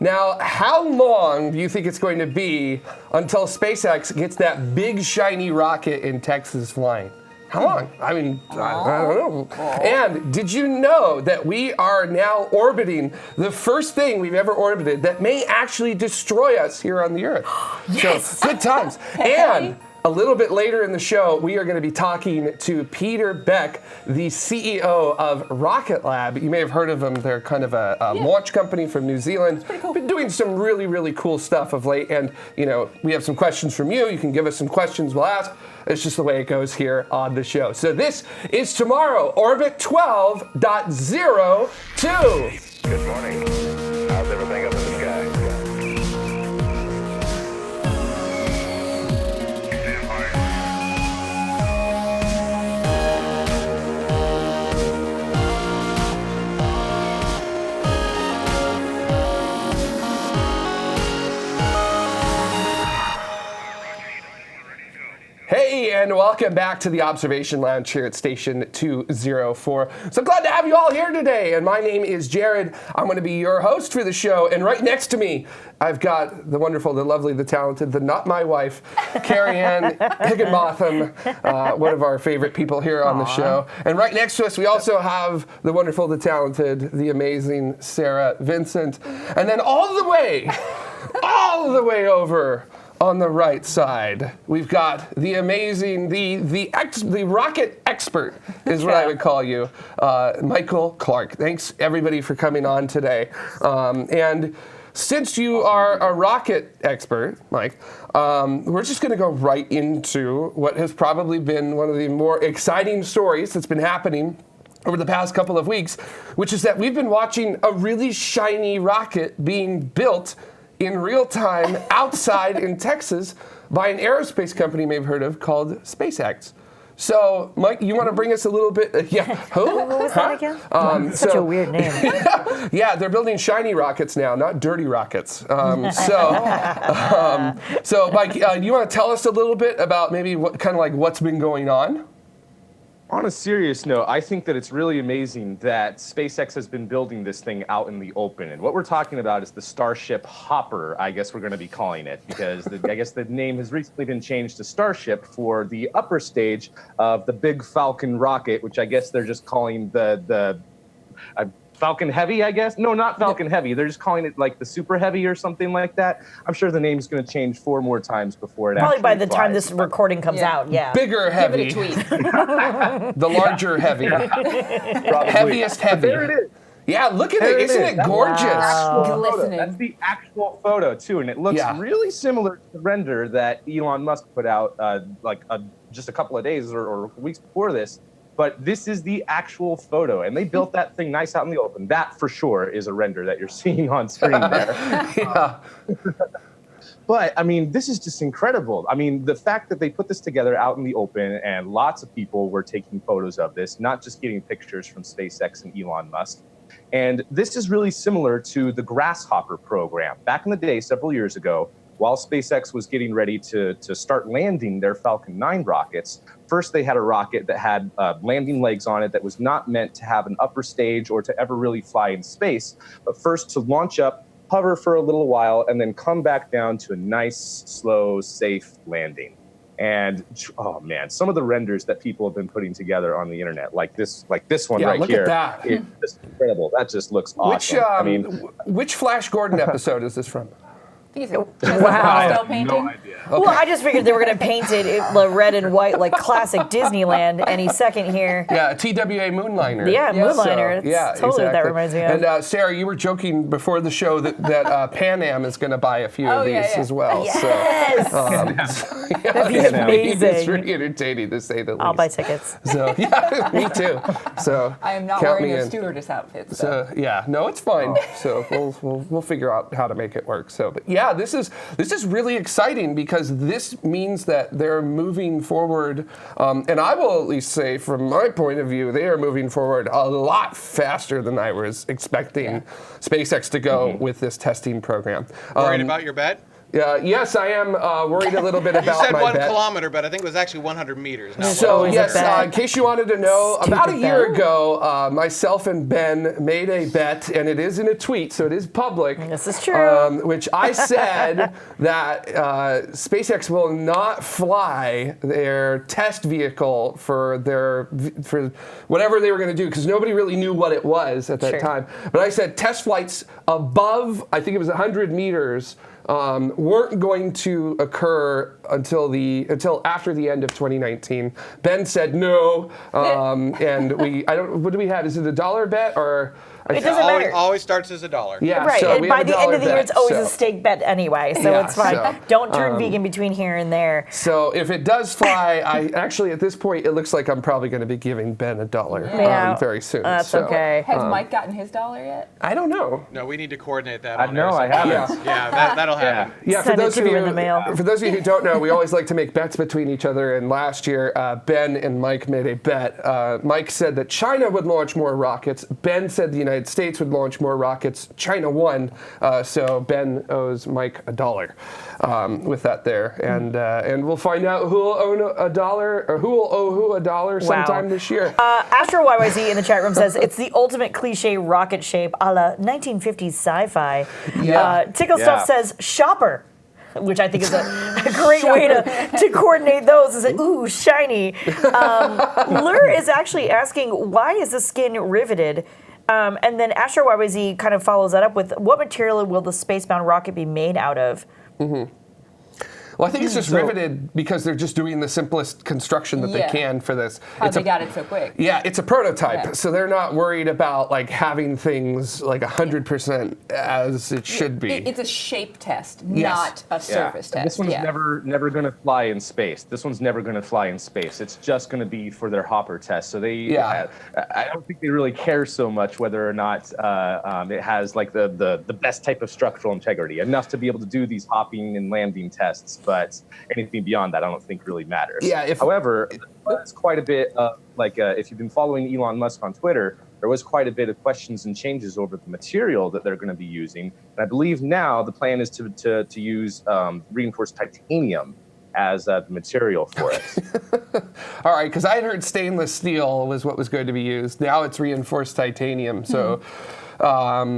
Now, how long do you think it's going to be until SpaceX gets that big shiny rocket in Texas flying? How long? I mean, I don't know. And did you know that we are now orbiting the first thing we've ever orbited that may actually destroy us here on the Earth? Yes. So, good times. And a little bit later in the show, we are going to be talking to Peter Beck, the CEO of Rocket Lab. You may have heard of them. They're kind of a launch company from New Zealand. Pretty cool. Been doing some really, really cool stuff of late. And, you know, we have some questions from you. You can give us some questions. We'll ask. It's just the way it goes here on the show. So this is tomorrow, Orbit 12.02. Good morning. How's everything up in the sky? Hey, and welcome back to the Observation Lounge here at Station 204. So glad to have you all here today. And my name is Jared. I'm going to be your host for the show. And right next to me, I've got the wonderful, the lovely, the talented, the not my wife, Carrie Ann Higginbotham, one of our favorite people here on the show. And right next to us, we also have the wonderful, the talented, the amazing Sarah Vincent. And then all the way over on the right side, we've got the amazing, the rocket expert is what I would call you, Michael Clark. Thanks everybody for coming on today. And since you are a rocket expert, Mike, we're just going to go right into what has probably been one of the more exciting stories that's been happening over the past couple of weeks, which is that we've been watching a really shiny rocket being built in real time outside in Texas by an aerospace company you may have heard of called SpaceX. So, Mike, you want to bring us a little bit? Who? What was that again? Such a weird name. Yeah, they're building shiny rockets now, not dirty rockets. So, Mike, you want to tell us a little bit about maybe what's been going on? On a serious note, I think that it's really amazing that SpaceX has been building this thing out in the open. And what we're talking about is the Starship Hopper, I guess we're going to be calling it, because I guess the name has recently been changed to Starship for the upper stage of the Big Falcon rocket, which I guess they're just calling the Falcon Heavy, I guess? No, not Falcon Heavy. They're just calling it like the Super Heavy or something like that. I'm sure the name's going to change 4 more times before it Probably by the flies. time this recording comes out, yeah. Bigger Heavy. Give it a tweet. The larger Heavy. Heaviest Heavy. But there it is. Yeah, look at it. Isn't it gorgeous? Glistening. That's the actual photo, too. And it looks really similar to the render that Elon Musk put out just a couple of days or weeks before this. But this is the actual photo, and they built that thing nice out in the open. That, for sure, is a render that you're seeing on screen there. Yeah. But, I mean, this is just incredible. I mean, the fact that they put this together out in the open, and lots of people were taking photos of this, not just getting pictures from SpaceX and Elon Musk. And this is really similar to the Grasshopper program. Back in the day, several years ago, while SpaceX was getting ready to start landing their Falcon 9 rockets, first they had a rocket that had landing legs on it that was not meant to have an upper stage or to ever really fly in space, but first to launch up, hover for a little while, and then come back down to a nice, slow, safe landing. And oh man, some of the renders that people have been putting together on the internet, like this one right look here, at that. is just incredible. That just looks awesome. Which Flash Gordon episode is this from? Wow. I have no idea. Okay. Well, I just figured they were going to paint it red and white like classic Disneyland any second here. Yeah, TWA Moonliner. Yeah, Moonliner. That's totally what that reminds me of. And Sarah, you were joking before the show that Pan Am is going to buy a few of these as well. Yes! That'd be amazing. It's really entertaining to say the least. I'll buy tickets. So yeah, me too. So I am not count wearing me a in. stewardess outfit. So yeah, no, it's fine. So we'll figure out how to make it work. So, but yeah, this is really exciting because this means that they're moving forward, and I will at least say, from my point of view, they are moving forward a lot faster than I was expecting SpaceX to go with this testing program. Worried about your bet? Yes, I am worried a little bit You about said my 1 bet. kilometer, but I think it was actually 100 meters. Not So always a yes, bet. in case you wanted to know, about a Stupid year bet. ago, myself and Ben made a bet, and it is in a tweet, so it is public. This is true. Which I said that SpaceX will not fly their test vehicle for whatever they were going to do, because nobody really knew what it was at that Sure. time. But I said test flights above, I think it was 100 meters. Weren't going to occur until after the end of 2019. Ben said no, and what do we have? Is it a dollar bet or? It doesn't matter. Always starts as $1. Yeah, Right, so and we by have a the end dollar of the year, bet, it's always so. a stake bet anyway, so Yeah, it's fine. so, Don't turn vegan between here and there. So if it does fly, I actually at this point it looks like I'm probably going to be giving Ben $1 Yeah, very soon. That's so, okay. Has Mike gotten his dollar yet? I don't know. No, we need to coordinate that. I on know, air I haven't. sometime. Yeah, that'll happen. Yeah, Send it to him in the mail. For those of you who don't know, we always like to make bets between each other. And last year, Ben and Mike made a bet. Mike said that China would launch more rockets. Ben said the United States would launch more rockets. China won, so Ben owes Mike $1 with that there, and we'll find out who will own $1 or who will owe who $1 sometime this year. Astro YYZ in the chat room says it's the ultimate cliche rocket shape a la 1950s sci-fi. Yeah. Tickle Stuff Yeah. says shopper, which I think is a great way to coordinate those. Is like, ooh, shiny. Lur is actually asking, why is the skin riveted? And then Astro YYZ kind of follows that up with, what material will the spacebound rocket be made out of? Well, I think it's just riveted because they're just doing the simplest construction that they Yeah. can for this. How they got it so quick. Yeah, it's a prototype, Yeah. so they're not worried about like having things like 100% as it should be. It's a shape test, Yes. not a surface test. This one's yeah. never going to fly in space. This one's never going to fly in space. It's just going to be for their hopper test. So I don't think they really care so much whether or not it has like the best type of structural integrity, enough to be able to do these hopping and landing tests. But anything beyond that, I don't think really matters. Yeah, However, there's quite a bit of if you've been following Elon Musk on Twitter, there was quite a bit of questions and changes over the material that they're going to be using. And I believe now the plan is to use reinforced titanium as the material for it. All right, because I had heard stainless steel was what was going to be used. Now it's reinforced titanium. So,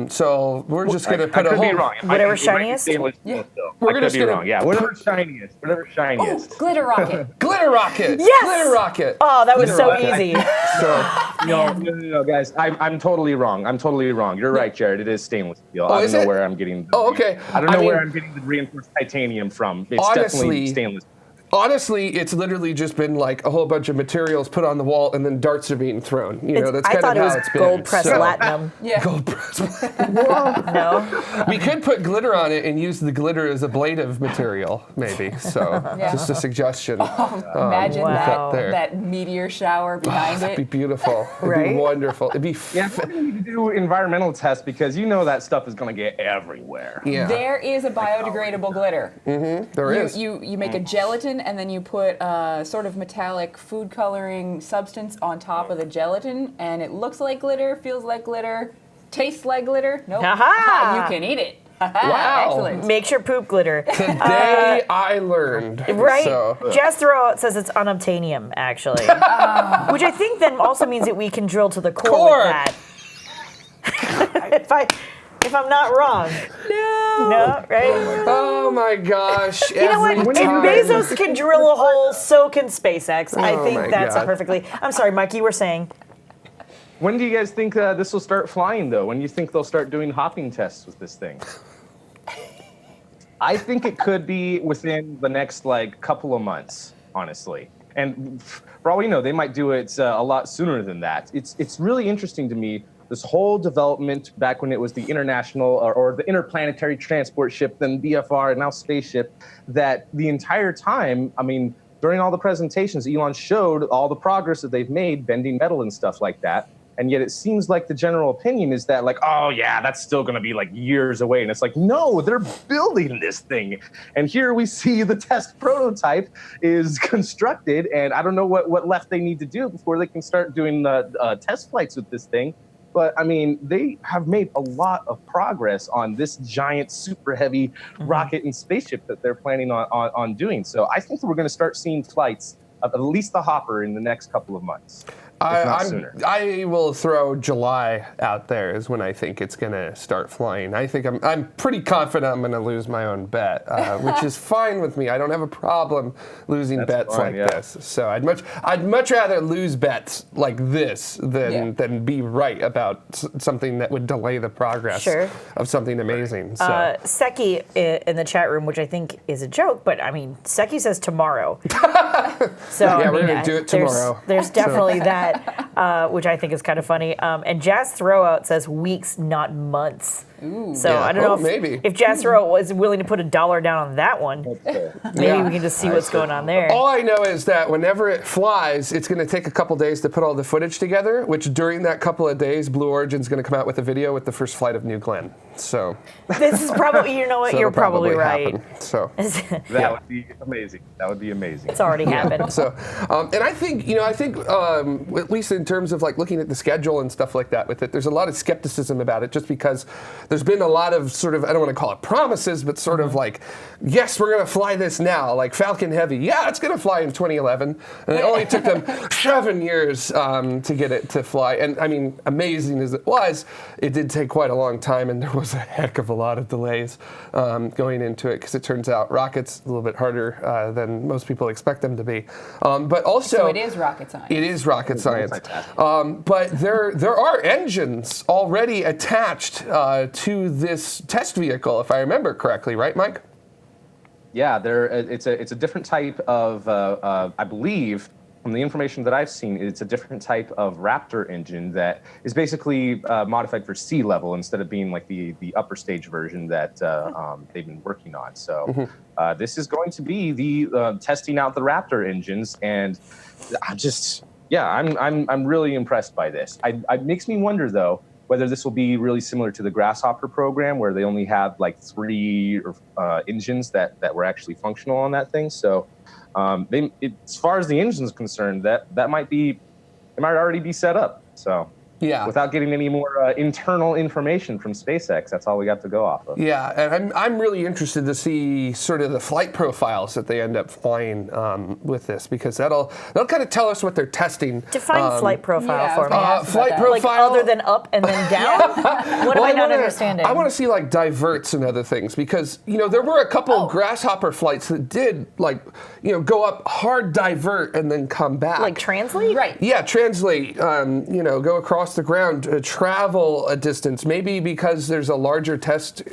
so we're just going to put I a could be whole. wrong. Whatever It might be shiniest? stainless steel still. We're I gonna could be just wrong. Yeah, whatever shiniest. Whatever Ooh, shiniest. glitter rocket. Glitter rocket. Yes! Glitter rocket. Oh, that was so Glitter rocket. easy. So, No, guys. I'm totally wrong. I'm totally wrong. You're right, Jared. It is stainless steel. I is don't know it? where I'm getting. okay. I don't know where mean, I'm getting the reinforced titanium from. It's Honestly, definitely stainless. Honestly, it's literally just been like a whole bunch of materials put on the wall and then darts are being thrown. You know, that's I kind thought of it how was it's been. gold pressed So- platinum. Yeah. Gold pressed. No. We could put glitter on it and use the glitter as ablative material, maybe. So, just a suggestion. Imagine Wow. that meteor shower behind It'd be it. beautiful. It'd be Right? wonderful. It'd be Yeah, we need to do environmental tests because you know that stuff is going to get everywhere. yeah. There is a biodegradable glitter. There is. You make a gelatin and then you put a sort of metallic food coloring substance on top of the gelatin, and it looks like glitter, feels like glitter, tastes like glitter. Nope. Aha! You can eat it. Wow. Excellent. Makes your poop glitter. Today I learned. Right? So, Jethro says it's unobtainium, actually. Which I think then also means that we can drill to the core Core. with that. if I'm not wrong. No, right? oh my gosh. You know what? If Bezos can drill a hole, so can SpaceX. I Oh think my that's God. perfectly. I'm sorry, Mike, you were saying. When do you guys think this will start flying, though? When do you think they'll start doing hopping tests with this thing? I think it could be within the next couple of months, honestly. And for all we know, they might do it a lot sooner than that. It's really interesting to me, this whole development back when it was the international or the interplanetary transport ship, then BFR, and now spaceship, that the entire time, I mean, during all the presentations, Elon showed all the progress that they've made, bending metal and stuff like that. And yet it seems like the general opinion is that oh yeah, that's still going to be years away. And it's no, they're building this thing. And here we see the test prototype is constructed. And I don't know what left they need to do before they can start doing test flights with this thing. But I mean, they have made a lot of progress on this giant, super heavy rocket and spaceship that they're planning on doing. So I think that we're going to start seeing flights of at least the Hopper in the next couple of months. I will throw July out there is when I think it's going to start flying. I think I'm pretty confident I'm going to lose my own bet, which is fine with me. I don't have a problem losing bets like this. So I'd much rather lose bets like this than be right about something that would delay the progress of something amazing. So. Seki in the chat room, which I think is a joke, but I mean, Seki says tomorrow. So yeah, we're going to do it tomorrow. There's definitely that. Which I think is kind of funny. And Jazz Throwout says weeks, not months. Ooh. So I don't know if Jazz Throwout was willing to put $1 down on that one. Maybe we can just see what's going on there. All I know is that whenever it flies, it's going to take a couple days to put all the footage together, which during that couple of days, Blue Origin's going to come out with a video with the first flight of New Glenn. So this is probably, you know what, you're probably right. Happen. So that would be amazing. That would be amazing. It's already happened. So, and I think, at least in terms of like looking at the schedule and stuff like that with it, there's a lot of skepticism about it just because there's been a lot of sort of, I don't want to call it promises, but sort of like, yes, we're going to fly this now, like Falcon Heavy. Yeah, it's going to fly in 2011. And it only took them 7 years to get it to fly. And I mean, amazing as it was, it did take quite a long time and there was a heck of a lot of delays going into it because it turns out rockets a little bit harder than most people expect them to be. But also, so it is rocket science. It is rocket science. But there are engines already attached to this test vehicle, if I remember correctly, right, Mike? Yeah, it's a different type of, I believe, from the information that I've seen, it's a different type of Raptor engine that is basically modified for sea level instead of being like the upper stage version that they've been working on. So this is going to be the testing out the Raptor engines, and I'm really impressed by this. It makes me wonder though whether this will be really similar to the Grasshopper program where they only had like 3 engines that were actually functional on that thing. So. As far as the engine is concerned, it might already be set up. So without getting any more internal information from SpaceX, that's all we got to go off of. Yeah, and I'm really interested to see sort of the flight profiles that they end up flying with this because that'll kind of tell us what they're testing. Define flight profile for me. Flight profile, like other than up and then down. What am I not understanding? I want to see like diverts and other things because there were a couple Grasshopper flights that did like go up, hard divert, and then come back. Like translate? Right. Yeah, translate. Go across the ground, travel a distance. Maybe because there's a larger test.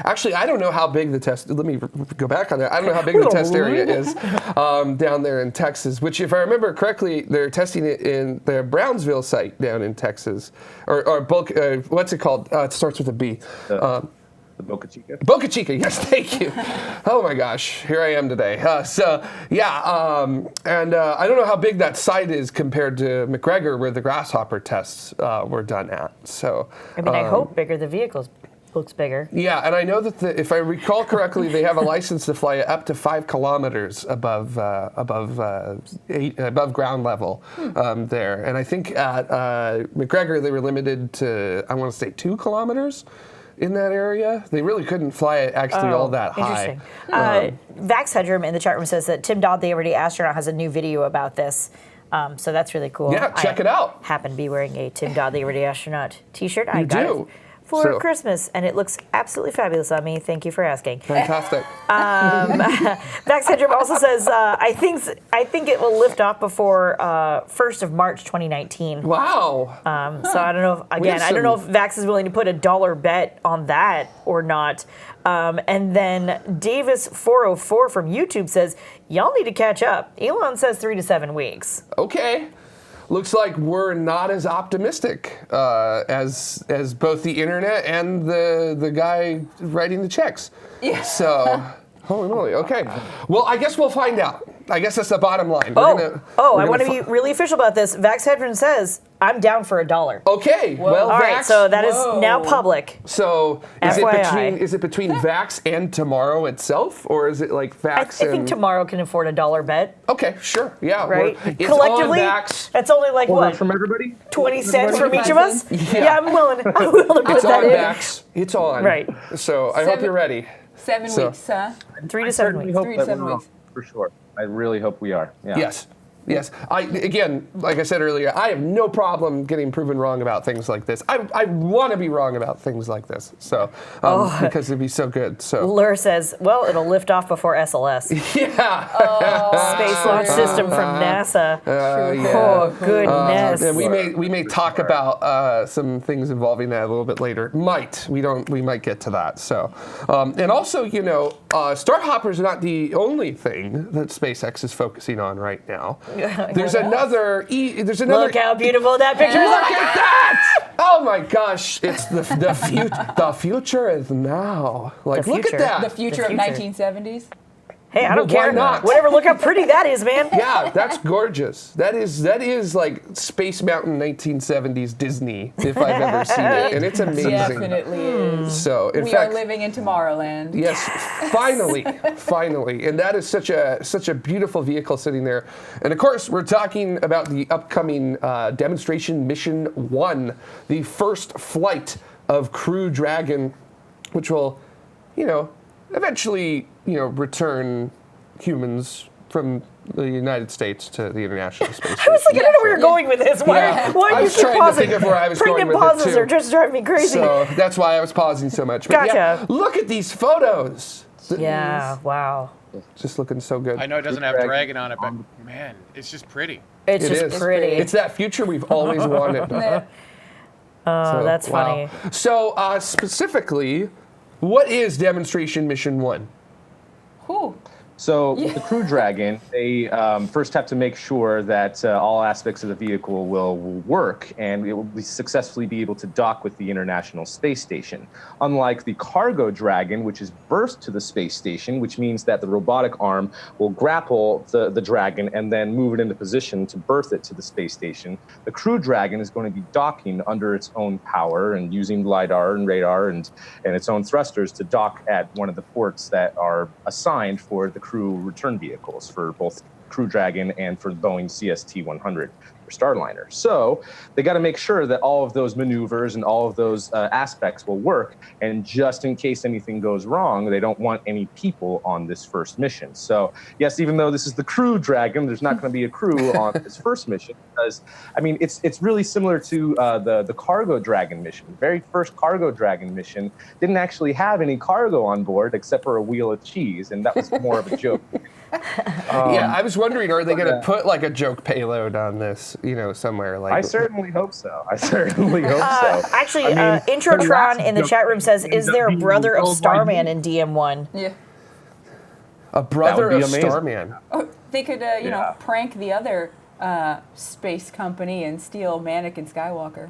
Actually, I don't know how big the test. Let me go back on that. I don't know how big the test area is down there in Texas. Which, if I remember correctly, they're testing it in their Brownsville site down in Texas, or what's it called? It starts with a B. The Boca Chica? Boca Chica, yes, thank you. Oh my gosh, here I am today. And I don't know how big that site is compared to McGregor, where the Grasshopper tests were done at. So, I mean, I hope bigger. The vehicles looks bigger. Yeah, and I know that if I recall correctly, they have a license to fly up to 5 kilometers above ground level there. And I think at McGregor they were limited to, I want to say, 2 kilometers. In that area, they really couldn't fly it actually all that high. Interesting. Vax Headroom in the chat room says that Tim Dodd, the Everyday Astronaut, has a new video about this. So that's really cool. Yeah, check it out. I happen to be wearing a Tim Dodd, the Everyday Astronaut t-shirt. I got it for Christmas, and it looks absolutely fabulous on me. Thank you for asking. Fantastic. Vax Headroom also says, I think it will lift off before 1st of March 2019. Wow. So I don't know, I don't know if Vax is willing to put $1 bet on that or not. And then Davis404 from YouTube says, y'all need to catch up. Elon says 3 to 7 weeks. Okay. Looks like we're not as optimistic as both the internet and the guy writing the checks. Yeah. So, holy moly. Okay. Well, I guess we'll find out. I guess that's the bottom line. I want to be really official about this. Vax Hedron says, I'm down for $1. Okay, well, All right, Vax, so that is now public. So is FYI. it between Vax and TMRO itself, or is it like Vax I think and... Tomorrow can afford $1 bet, Okay, sure, yeah. right? It's Collectively, on Vax. that's only like what? From everybody? 20 cents from each of 25 us? cents? Yeah, I'm willing to put It's that on in. Vax. It's on. Right. So I hope you're ready. 7 So- weeks, huh? 3 to 7 weeks. Hope 3 to that 7 we're weeks. wrong, for sure. I really hope we are. Yeah. Yes. Yes. Again, like I said earlier, I have no problem getting proven wrong about things like this. I want to be wrong about things like this. So, because it'd be so good. So, Lur says, well, it'll lift off before SLS. yeah. Space Launch System from NASA. Yeah. Oh, goodness. And we may talk about some things involving that a little bit later. We might get to that. So, and also, Starhopper is not the only thing that SpaceX is focusing on right now. There's another. Look how beautiful that picture is. Look at that! Oh my gosh! It's the future is now. Like, The look at future. that. The future of 1970s. Hey, I don't Well, why care. not? Whatever, look how pretty that is, man. Yeah, that's gorgeous. That is like Space Mountain 1970s Disney, if I've ever seen it, and it's amazing. Definitely is. So, in We fact, are living in Tomorrowland. yes, finally, and that is such a beautiful vehicle sitting there. And of course, we're talking about the upcoming demonstration mission 1, the first flight of Crew Dragon, which will, eventually, return humans from the United States to the International Space Station. I was like, I don't know where you're going with this. Why Yeah. are I you was keep trying to pausing? think of where I was Pregnant going with it, pauses too. are just driving me crazy. So that's why I was pausing so much. But yeah, Gotcha. look at these photos. Yeah, wow. Just looking so good. I know it doesn't have dragon on it, but man, it's just pretty. It's It just is. pretty. It's that future we've always wanted. Oh, that's funny. So specifically, what is demonstration mission 1? Whew. So with the Crew Dragon, they first have to make sure that all aspects of the vehicle will work and it will successfully be able to dock with the International Space Station. Unlike the Cargo Dragon, which is berthed to the space station, which means that the robotic arm will grapple the Dragon and then move it into position to berth it to the space station. The Crew Dragon is going to be docking under its own power and using LiDAR and radar and its own thrusters to dock at one of the ports that are assigned for the crew return vehicles for both Crew Dragon and for Boeing CST-100 for Starliner. So they got to make sure that all of those maneuvers and all of those aspects will work. And just in case anything goes wrong, they don't want any people on this first mission. So yes, even though this is the Crew Dragon, there's not going to be a crew on this first mission because, I mean, it's really similar to the Cargo Dragon mission. The very first Cargo Dragon mission didn't actually have any cargo on board except for a wheel of cheese, and that was more of a joke. Yeah, I was wondering, are they going to put like a joke payload on this, somewhere? Like, I certainly hope so. Actually, I mean, Introtron in the chat room says, is there a brother of Starman in DM1? Yeah. a brother That would of be amazing. Starman. They could, prank the other space company and steal Mannequin Skywalker.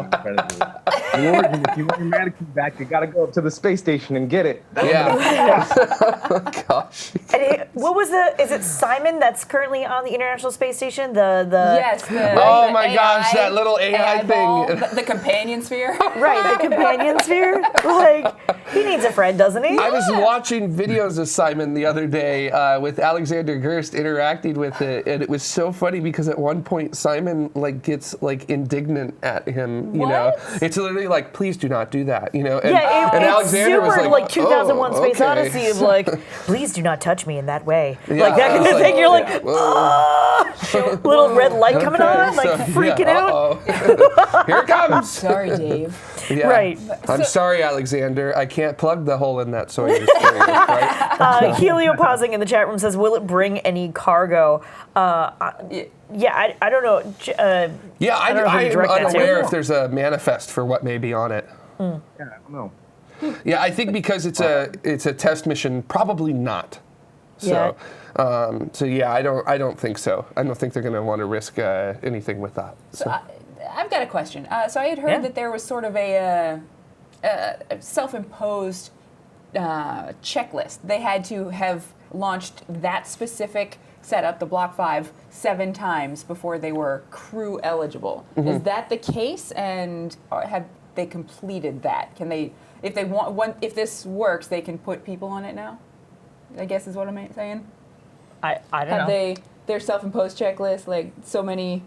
Incredible. Lord, if you want your mannequin back, you got to go up to the space station and get it. Yeah. Gosh. And what was is it Simon that's currently on the International Space Station? Yes. Oh the my gosh, AI that little AI ball, thing. the companion sphere. Right, the companion sphere. Like, he needs a friend, doesn't he? I was watching videos of Simon the other day with Alexander Gerst interacting with it, and it was so funny because at one point Simon gets indignant at him. What? It's literally like, please do not do that. And, Yeah, and it's Alexander super was like 2001 oh, Space okay. Odyssey of please do not touch me in that way. Yeah, Like that kind it's of thing. You're like, whoa. little red light coming on, So, freaking out. uh-oh. Here it comes. Sorry, Dave. Yeah. Right. I'm sorry, Alexander. I can't plug the hole in that Soyuz carrier, right? Heliopausing in the chat room says, will it bring any cargo? Yeah, I don't know. Yeah, I don't know who to I'm direct that to. unaware if there's a manifest for what may be on it. Yeah, I don't know. Yeah, I think because it's a test mission, probably not. So, yeah, I don't think so. I don't think they're going to want to risk anything with that. So. I've got a question. So I had heard that there was sort of a self-imposed checklist. They had to have launched that specific setup, the Block 5, 7 times before they were crew eligible. Is that the case? And have they completed that? Can they, if this works, they can put people on it now? I guess is what I'm saying. I don't know. Have they their self-imposed checklist, like so many,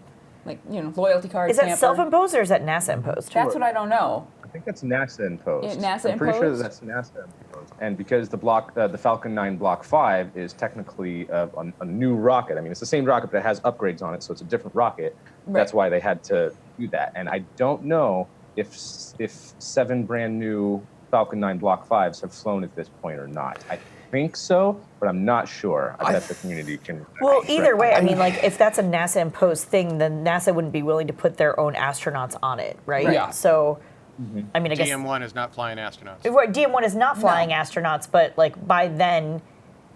like, you know, loyalty cards? Is that self-imposed or is that NASA imposed? That's what I don't know. I think that's NASA imposed. NASA I'm pretty sure imposed? that's NASA imposed. And because the Falcon 9 Block 5 is technically a new rocket. I mean, it's the same rocket, but it has upgrades on it, so it's a different rocket. Right. That's why they had to do that. And I don't know if 7 brand new Falcon 9 Block 5s have flown at this point or not. I think so, but I'm not sure. I bet the community can. Well, either way, I mean, like, if that's a NASA imposed thing, then NASA wouldn't be willing to put their own astronauts on it, right? Yeah. So, I mean, I guess DM1 is not flying astronauts. right, DM1 is not flying astronauts, but like by then,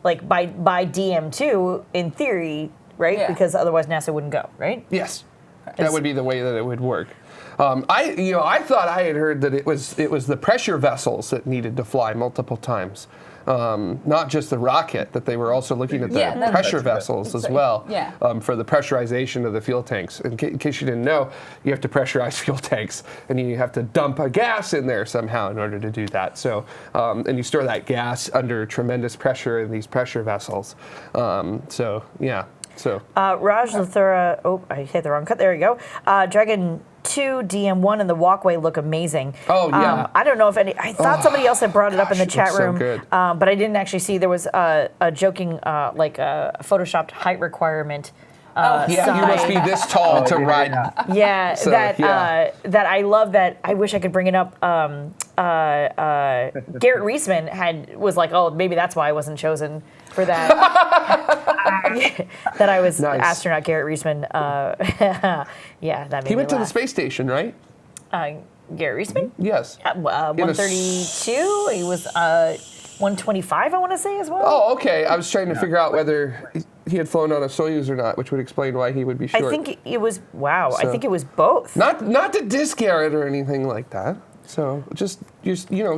like by DM2, in theory, right? Yeah. Because otherwise NASA wouldn't go, right? Yes, that would be the way that it would work. I thought I had heard that it was the pressure vessels that needed to fly multiple times, not just the rocket. That they were also looking at the pressure vessels as well, for the pressurization of the fuel tanks. In case you didn't know, you have to pressurize fuel tanks, and you have to dump a gas in there somehow in order to do that. So, and you store that gas under tremendous pressure in these pressure vessels. So. Raj Lathura, I hit the wrong cut. There you go. Dragon 2, DM1, and the walkway look amazing. Oh, yeah. I don't know if any. I thought somebody else had brought it up in the chat room, good. But I didn't actually see. There was a joking, like a photoshopped height requirement. Yeah, you must be this tall to ride. Yeah, So, that I love that. I wish I could bring it up. Garrett Reisman was like, oh, maybe that's why I wasn't chosen for that. That I was astronaut Garrett Reisman. Yeah, that made He went me to the laugh. space station, right? Garrett Reisman? Yes. 132. He was 125, I want to say, as well. Oh, okay. I was trying to figure out whether he had flown on a Soyuz or not, which would explain why he would be short. I think it was, I think it was both. Not to diss Garrett or anything like that. So just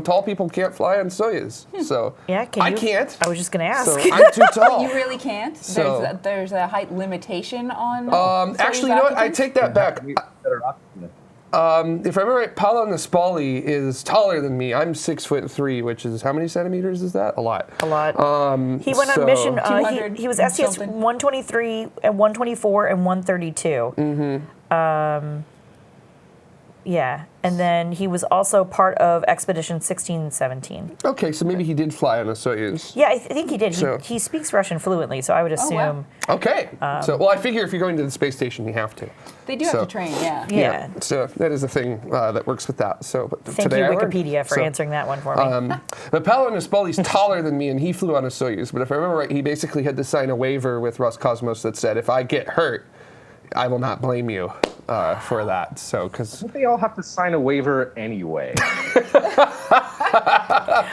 tall people can't fly on Soyuz. So Yeah, I can't. I was just going to ask. So I'm too tall. You really can't? So- There's a height limitation on Actually, you know what? I take that back. If I remember right, Paolo Nespoli is taller than me. I'm 6'3", which is how many centimeters is that? A lot. A lot. He went on mission. 200 He was STS something. 123 and 124 and 132. Yeah, and then he was also part of Expedition 1617. Okay, so maybe he did fly on a Soyuz. Yeah, I think he did. So- He speaks Russian fluently, so I would assume. wow. Okay. Well, I figure if you're going to the space station, you have to. They do have to train, yeah. Yeah. So that is a thing that works with that. So but Thank today you, I learned. Wikipedia, for answering that one for me. But Paolo Nespoli's taller than me, and he flew on a Soyuz. But if I remember right, he basically had to sign a waiver with Roscosmos that said, if I get hurt, I will not blame you for that. So, because Don't they all have to sign a waiver anyway?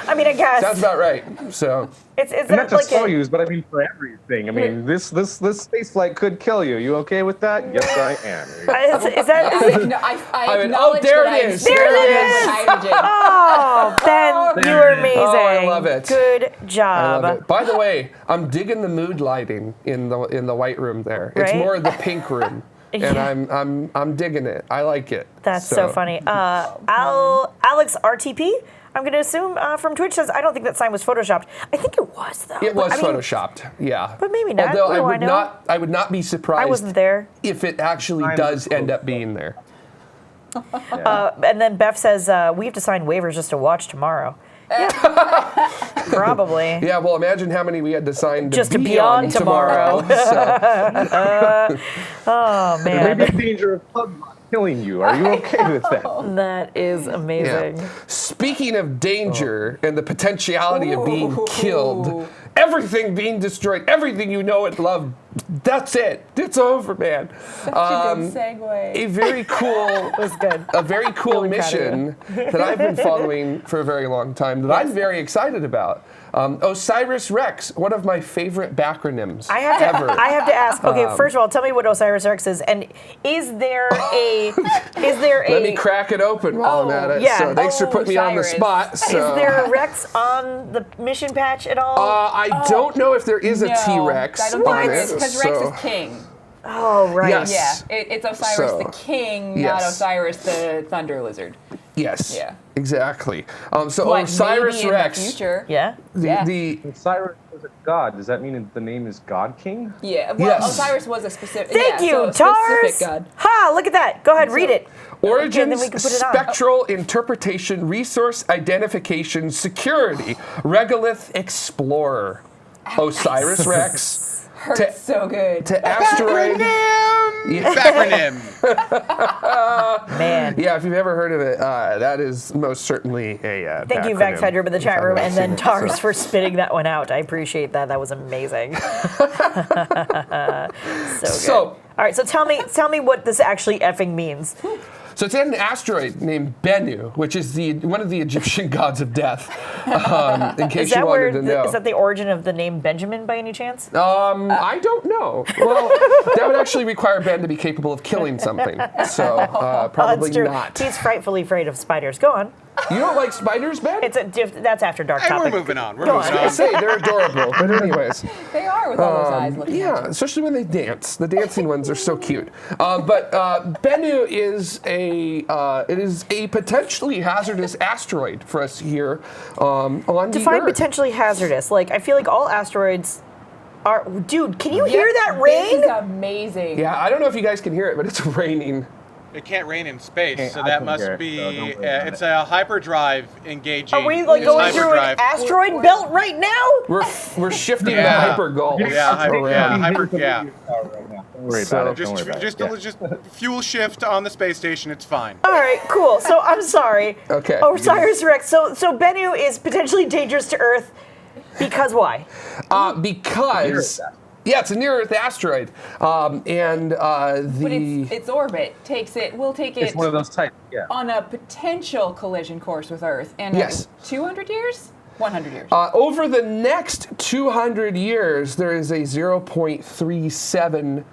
I mean, I guess sounds about right. So, it's And not not like just Soyuz, but I mean for everything. I mean, this space flight could kill you. You okay with that? Yes, I am. is that? No, I mean, acknowledge there that it I'm is. still There it in is. hydrogen. Oh, Ben, you were amazing. Oh, I love it. Good I job. love it. By the way, I'm digging the mood lighting in the white room there. It's Right? more the pink room. And Yeah. I'm digging it. I like it. That's so funny. Alex RTP, I'm going to assume from Twitch says, I don't think that sign was photoshopped. I think it was, though. It was I mean, photoshopped, yeah. But maybe not. Although What do I know? I would not be surprised. I wasn't there. If it actually does end up being there. And then Beth says, we have to sign waivers just to watch tomorrow. Yeah. Probably. Yeah, well, imagine how many we had to sign Just to be on tomorrow. So, Oh, There may man. be a danger of pug killing you. Are you okay with that? That is amazing. yeah. Speaking of danger and the potentiality of being killed, everything being destroyed, everything you know and love That's it. It's over, man. Such a good segue. A very cool, That was good. a very cool Really proud of mission that I've been following for a very long time that I'm very excited about. OSIRIS-Rex, one of my favorite backronyms ever. I have to ask. Okay, first of all, tell me what OSIRIS-Rex is, and is there a Let me crack it open while I'm at it. yeah. So thanks for putting me on the Osiris. spot. So. Is there a Rex on the mission patch at all? I don't know if there is a T-Rex I don't on think it. because Rex is king. Oh, right. Yes. Yeah, it's Osiris So, the king, not yes. Osiris the thunder lizard. Yes. Yeah. Exactly. So But maybe in OSIRIS-Rex. the future. Yeah. The Cyrus was a god. Does that mean the name is God King? Yeah, well, Yes. Osiris was a specific. Thank yeah, you, so a Tars. specific god. Ha! Look at that. Go ahead, read it. Origins, then we can put it on. spectral interpretation, resource identification, security, regolith explorer, OSIRIS-Rex. Hurts so good. To asteroid. Backronym. Man. Yeah, if you've ever heard of it, that is most certainly a Thank you, backronym. Vax Hydra, in the chat room, and then So- Tars for spitting that one out. I appreciate that. That was amazing. So good. So- all right, so tell me what this actually effing means. So it's an asteroid named Bennu, which is one of the Egyptian gods of death. In case Is you that wanted to know. is that the origin of the name Benjamin by any chance? I don't know. Well, that would actually require Ben to be capable of killing something. So probably That's true. not. He's frightfully afraid of spiders. Go on. You don't like spiders, Ben? That's after dark Hey, topic. we're moving on. We're Go moving on. I on. say they're adorable, but anyways. They are with all those eyes looking at Yeah, you. especially when they dance. The dancing ones are so cute. But Bennu is a potentially hazardous asteroid for us here on the Define Earth. potentially hazardous. Like, I feel like all asteroids are. Dude, can you hear that This rain? is amazing. Yeah, I don't know if you guys can hear it, but it's raining. It can't rain in space, Hey, so I that can must hear it, be. so don't worry about It's it. a hyperdrive engaging. Are we like It's going through an hyperdrive. asteroid belt right now? We're shifting to Yeah. hypergulf. Yeah, hyper, yeah, hyper, yeah. Don't worry So- about it. Don't Just, worry about just, it. just fuel shift on the space station. It's fine. All right, cool. So I'm sorry. Okay. OSIRIS-Rex. So Bennu is potentially dangerous to Earth because why? Because it's a near-Earth asteroid, and But the its orbit will take it It's one of those types. Yeah. on a potential collision course with Earth in Yes. 200 years? 100 years. over the next 200 years, there is a 0.37%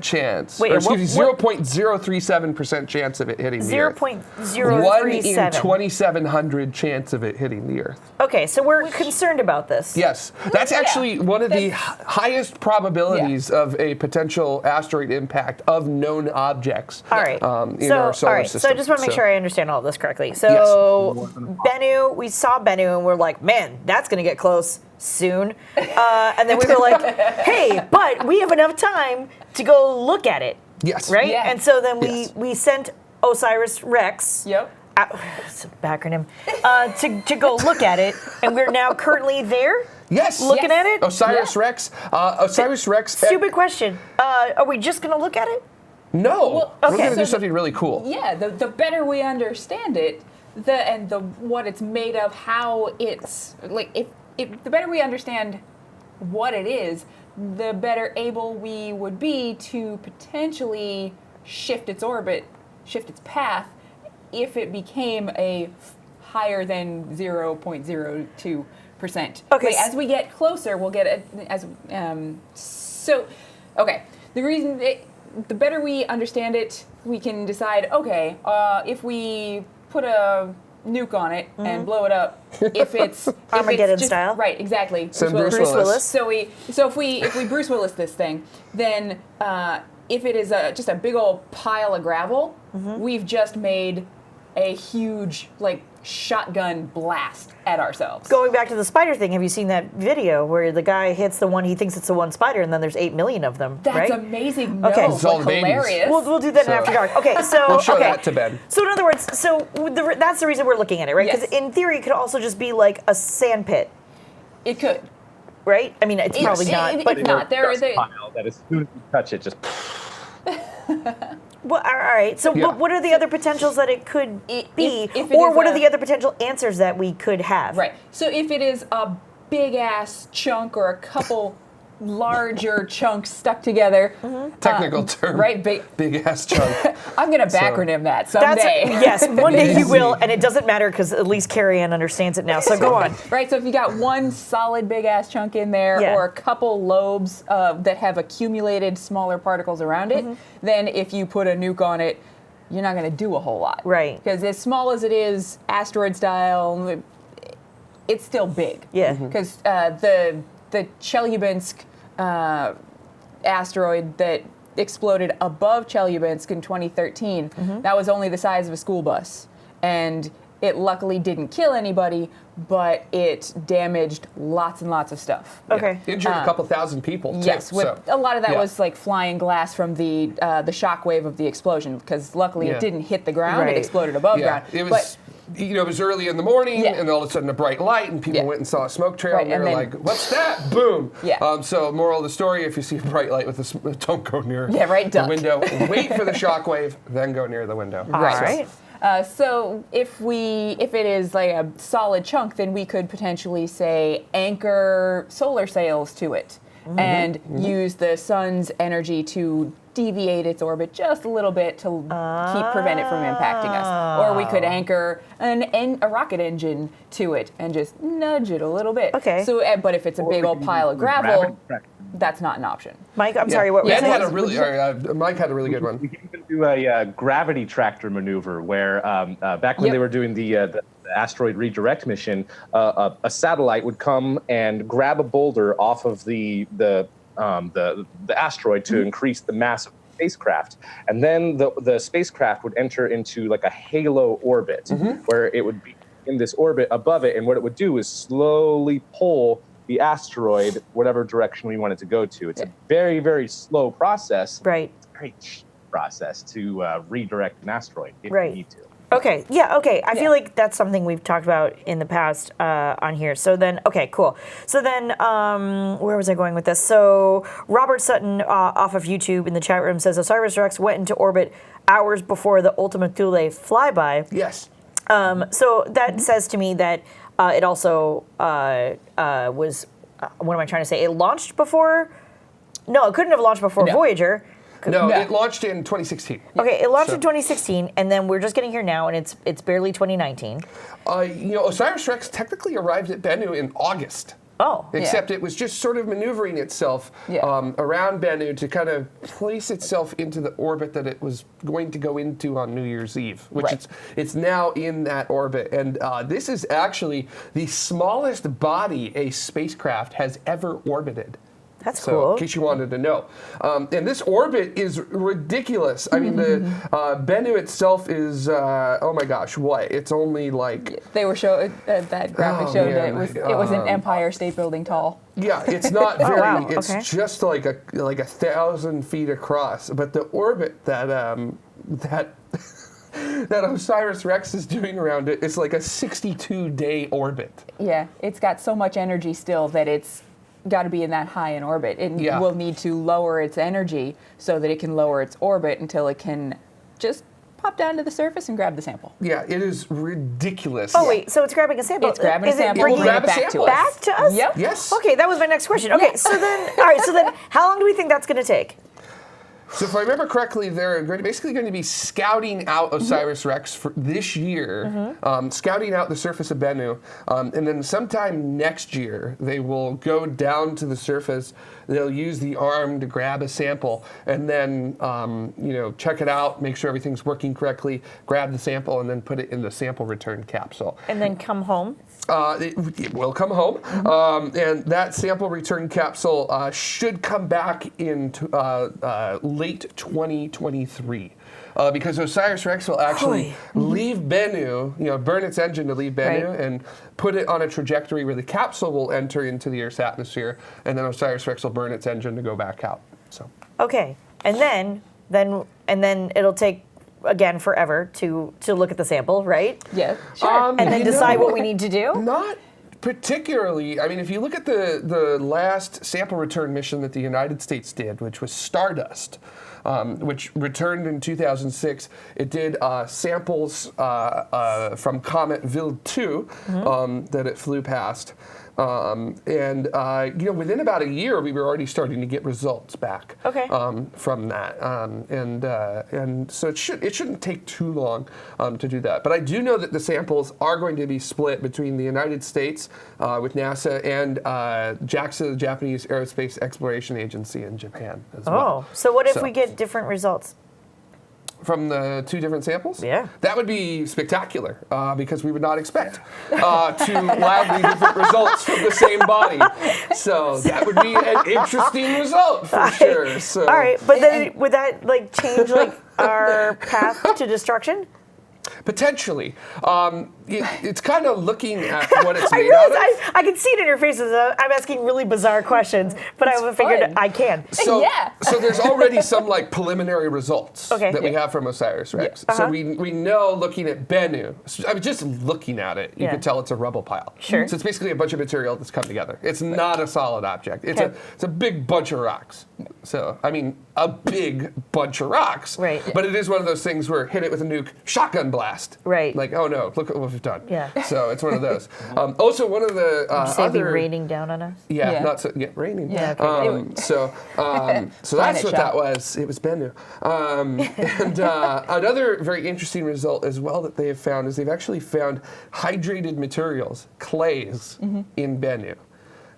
chance. Wait, or excuse me, what- 0.037% chance of it hitting the Earth. 0.037. 1 in 2,700 chance of it hitting the Earth. Okay, so we're concerned about this. Yes, that's Yeah, actually one of the that's- highest probabilities of a potential asteroid impact of known objects. All right. In our solar system. So I just want to make sure I understand all this correctly. So Bennu, we saw Bennu and we're like, man, that's going to get close soon. And then we were like, hey, but we have enough time to go look at it, Yes. right? Yeah. And so then Yes. we sent OSIRIS-Rex. Yep. It's a backronym. To go look at it, and we're now currently there. Yes. Looking at it. OSIRIS-Rex. OSIRIS-Rex. Stupid question. Are we just gonna look at it? No. Well, We're okay. going to do So something really cool. Yeah, the better we understand it, what it's made of, how it's like if the better we understand what it is, the better able we would be to potentially shift its orbit, shift its path, if it became a higher than 0.02%. Okay. Like, as we get closer, we'll get okay. The reason the better we understand it, we can decide. Okay, if we put a nuke on it and blow it up, if it's Armageddon just, style. right? Exactly. Send Bruce Willis. So if we Bruce Willis this thing, then if it is just a big old pile of gravel, we've just made a huge shotgun blast at ourselves. Going back to the spider thing, have you seen that video where the guy hits the one he thinks it's the one spider, and then there's 8 million of them? That's right? amazing. No, Okay. It's all the babies. hilarious. We'll do that in So- After Dark. Okay, so We'll show okay. that to Ben. So in other words, that's the reason we're looking at it, right? Because Yes. in theory, it could also just be like a sand pit, It could. right? I mean, it's probably not. But It's not. Dust pile that as soon as you touch it, just well, all right. So Yeah. what are the other potentials that it could If- be, if it or is what are a- the other potential answers that we could have? Right. So if it is a big ass chunk or a couple larger chunks stuck together. Technical term. Right? Big ass chunk. I'm going to backronym that someday. Yes, one day you Easy. will, and it doesn't matter because at least Carrie Ann understands it now. So go on. Right, so if you got one solid big ass chunk in there, Yeah. or a couple lobes that have accumulated smaller particles around it, then if you put a nuke on it, you're not going to do a whole lot. Right. Because as small as it is, asteroid style, it's still big. Yeah. Because the Chelyabinsk asteroid that exploded above Chelyabinsk in 2013, that was only the size of a school bus. And it luckily didn't kill anybody, but it damaged lots and lots of stuff. Okay. Injured a couple thousand people, too. Yes, with so, a lot of that yeah. was like flying glass from the shock wave of the explosion, because luckily Yeah. it didn't hit the ground; Right. it exploded above Yeah, ground. it was. It was early in the morning, Yeah. and all of a sudden a bright light, and people Yeah. went and saw a smoke trail, Right, and they and were then- like, "What's that?" Boom. Yeah. So, moral of the story: if you see a bright light with don't go near Yeah, right, the duck. window. Wait for the shock wave, then go near the window. All right. So if it is like a solid chunk, then we could potentially say anchor solar sails to it and use the sun's energy to deviate its orbit prevent it from impacting us. Or we could anchor a rocket engine to it and just nudge it a little bit. Okay. So, but if it's a big old pile of gravel, that's not an option. Mike, I'm sorry, what was Ben it? had a really, Mike had a really good one. We can even do a gravity tractor maneuver where back when Yep. they were doing the asteroid redirect mission, a satellite would come and grab a boulder off of the asteroid to increase the mass of the spacecraft, and then the spacecraft would enter into like a halo orbit where it would be in this orbit above it, and what it would do is slowly pull the asteroid whatever direction we want it to go to. It's a very, very slow process. Right. It's a very cheap process to redirect an asteroid if Right. you need to. Okay, yeah, okay. I Yeah. feel like that's something we've talked about in the past on here. So then, okay, cool. So then, where was I going with this? So Robert Sutton off of YouTube in the chat room says OSIRIS-Rex went into orbit hours before the Ultima Thule flyby. Yes. So that says to me that it also was, what am I trying to say? It launched before? No, it couldn't have launched before No. Voyager. No, Yeah. it launched in 2016. Okay, it launched So- in 2016, and then we're just getting here now, and it's barely 2019. OSIRIS-Rex technically arrived at Bennu in August. Oh. Except it was just sort of maneuvering itself Yeah. around Bennu to kind of place itself into the orbit that it was going to go into on New Year's Eve, which Right. it's now in that orbit. And this is actually the smallest body a spacecraft has ever orbited. That's So, cool. in case you wanted to know. And this orbit is ridiculous. I mean, the Bennu itself is, oh my gosh, what? It's only like, They were that graphic Oh, showed man. that it was an Empire State Building tall. yeah, it's not very, wow, it's okay. just like 1,000 feet across. But the orbit that OSIRIS-Rex is doing around it is like a 62-day orbit. Yeah, it's got so much energy still that it's got to be in that high in orbit. It Yeah. will need to lower its energy so that it can lower its orbit until it can just pop down to the surface and grab the sample. Yeah, it is ridiculous. Oh wait, so it's grabbing a sample. It's grabbing a Is it sample, It will bringing grab it a back to sample. us. back to us? Yep. Yes. Okay, that was my next question. Okay, so then, all right, so then, how long do we think that's going to take? So if I remember correctly, they're basically going to be scouting out OSIRIS-Rex for this year, scouting out the surface of Bennu, and then sometime next year they will go down to the surface. They'll use the arm to grab a sample, and then check it out, make sure everything's working correctly, grab the sample, and then put it in the sample return capsule. And then come home? It will come home, and that sample return capsule should come back in late 2023. Because OSIRIS-Rex will actually leave Bennu, burn its engine to leave Bennu, Right. and put it on a trajectory where the capsule will enter into the Earth's atmosphere, and then OSIRIS-Rex will burn its engine to go back out. So. Okay, and then it'll take again forever to look at the sample, right? Yeah, sure. And then decide what we need to do. Not particularly. I mean, if you look at the last sample return mission that the United States did, which was Stardust, which returned in 2006, it did samples from Comet Wild 2 that it flew past. Within about a year, we were already starting to get results back from that. And so it shouldn't take too long to do that. But I do know that the samples are going to be split between the United States with NASA and JAXA, the Japanese Aerospace Exploration Agency in Japan as well. So what if we get different results? From the two different samples? Yeah. That would be spectacular because we would not expect two wildly different results from the same body. So that would be an interesting result for sure. So. All right, but then would that change our path to destruction? Potentially. It's kind of looking at what it's I made realize out of. I can see it in your faces. I'm asking really bizarre questions, but I figured fun. I can. So, so there's already some preliminary results that we Yeah. have from OSIRIS-Rex. Yeah. So we know looking at Bennu, I mean, just looking at it, you Yeah. can tell it's a rubble pile. Sure. So it's basically a bunch of material that's come together. It's not a solid object. It's a big bunch of rocks. So, I mean, a big bunch of rocks. Right. But it is one of those things where hit it with a nuke, shotgun blast. Right. Like, oh no, look at what we've done. Yeah. So it's one of those. Also, one of the Say it'd be other... raining down on us. Yeah, Yeah. not so. Yeah, raining. Yeah, okay. So that's Planet what shot. that was. It was Bennu. And another very interesting result as well that they have found is they've actually found hydrated materials, clays, in Bennu.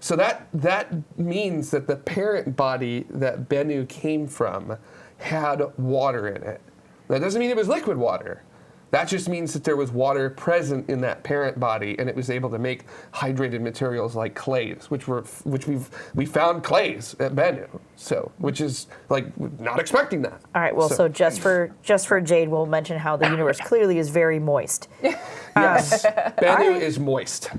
So that means that the parent body that Bennu came from had water in it. That doesn't mean it was liquid water. That just means that there was water present in that parent body, and it was able to make hydrated materials like clays, which we found clays at Bennu. So, which is not expecting that. All right. Well, so just for Jade, we'll mention how the universe clearly is very moist. Yes, Bennu is moist.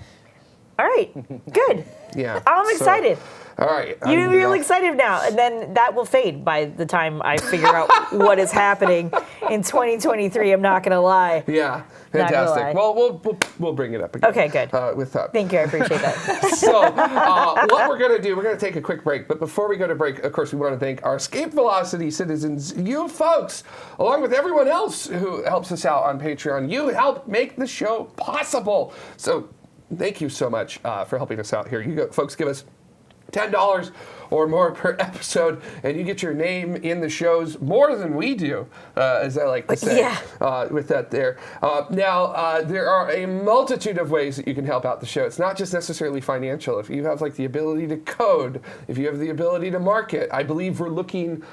All right. Good. Yeah. I'm excited. All right. You're really excited now, and then that will fade by the time I figure out what is happening in 2023. I'm not gonna lie. Yeah, Not gonna lie. fantastic. Well, we'll bring it up again. Okay, good. With that. Thank you. I appreciate that. So, what we're going to do, we're going to take a quick break. But before we go to break, of course, we want to thank our Escape Velocity citizens, you folks, along with everyone else who helps us out on Patreon. You help make the show possible. So, thank you so much for helping us out here. You folks give us $10 or more per episode, and you get your name in the shows more than we do, as I like to say, with that there. Now, there are a multitude of ways that you can help out the show. It's not just necessarily financial. If you have the ability to code, if you have the ability to market, I believe we're looking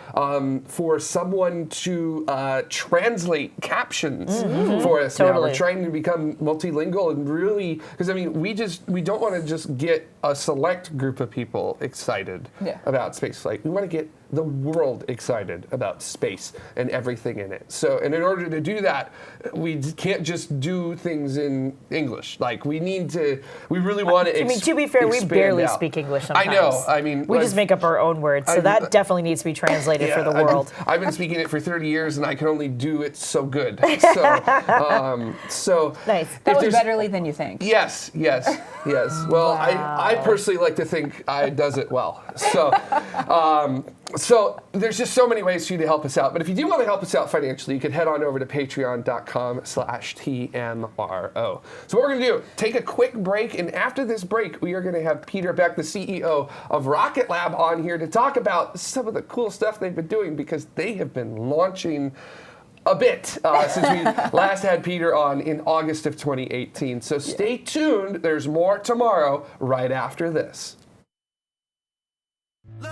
for someone to translate captions for us now. We're trying to become multilingual and really, because I mean, we don't want to just get a select group of people excited about space flight. We want to get the world excited about space and everything in it. So, and in order to do that, we can't just do things in English. We really want to I mean, to be fair, we barely out. speak English sometimes. I know. I mean, we just make up our own words, so that definitely needs to be translated for the world. I've been speaking it for 30 years, and I can only do it so good. So, nice. That was betterly than you think. Yes. Well, I personally like to think I does it well. So, so there's just so many ways for you to help us out. But if you do want to help us out financially, you can head on over to patreon.com/TMRO. So what we're going to do, take a quick break, and after this break, we are going to have Peter Beck, the CEO of Rocket Lab, on here to talk about some of the cool stuff they've been doing, because they have been launching a bit since we last had Peter on in August of 2018. So stay tuned. There's more tomorrow right after this. Look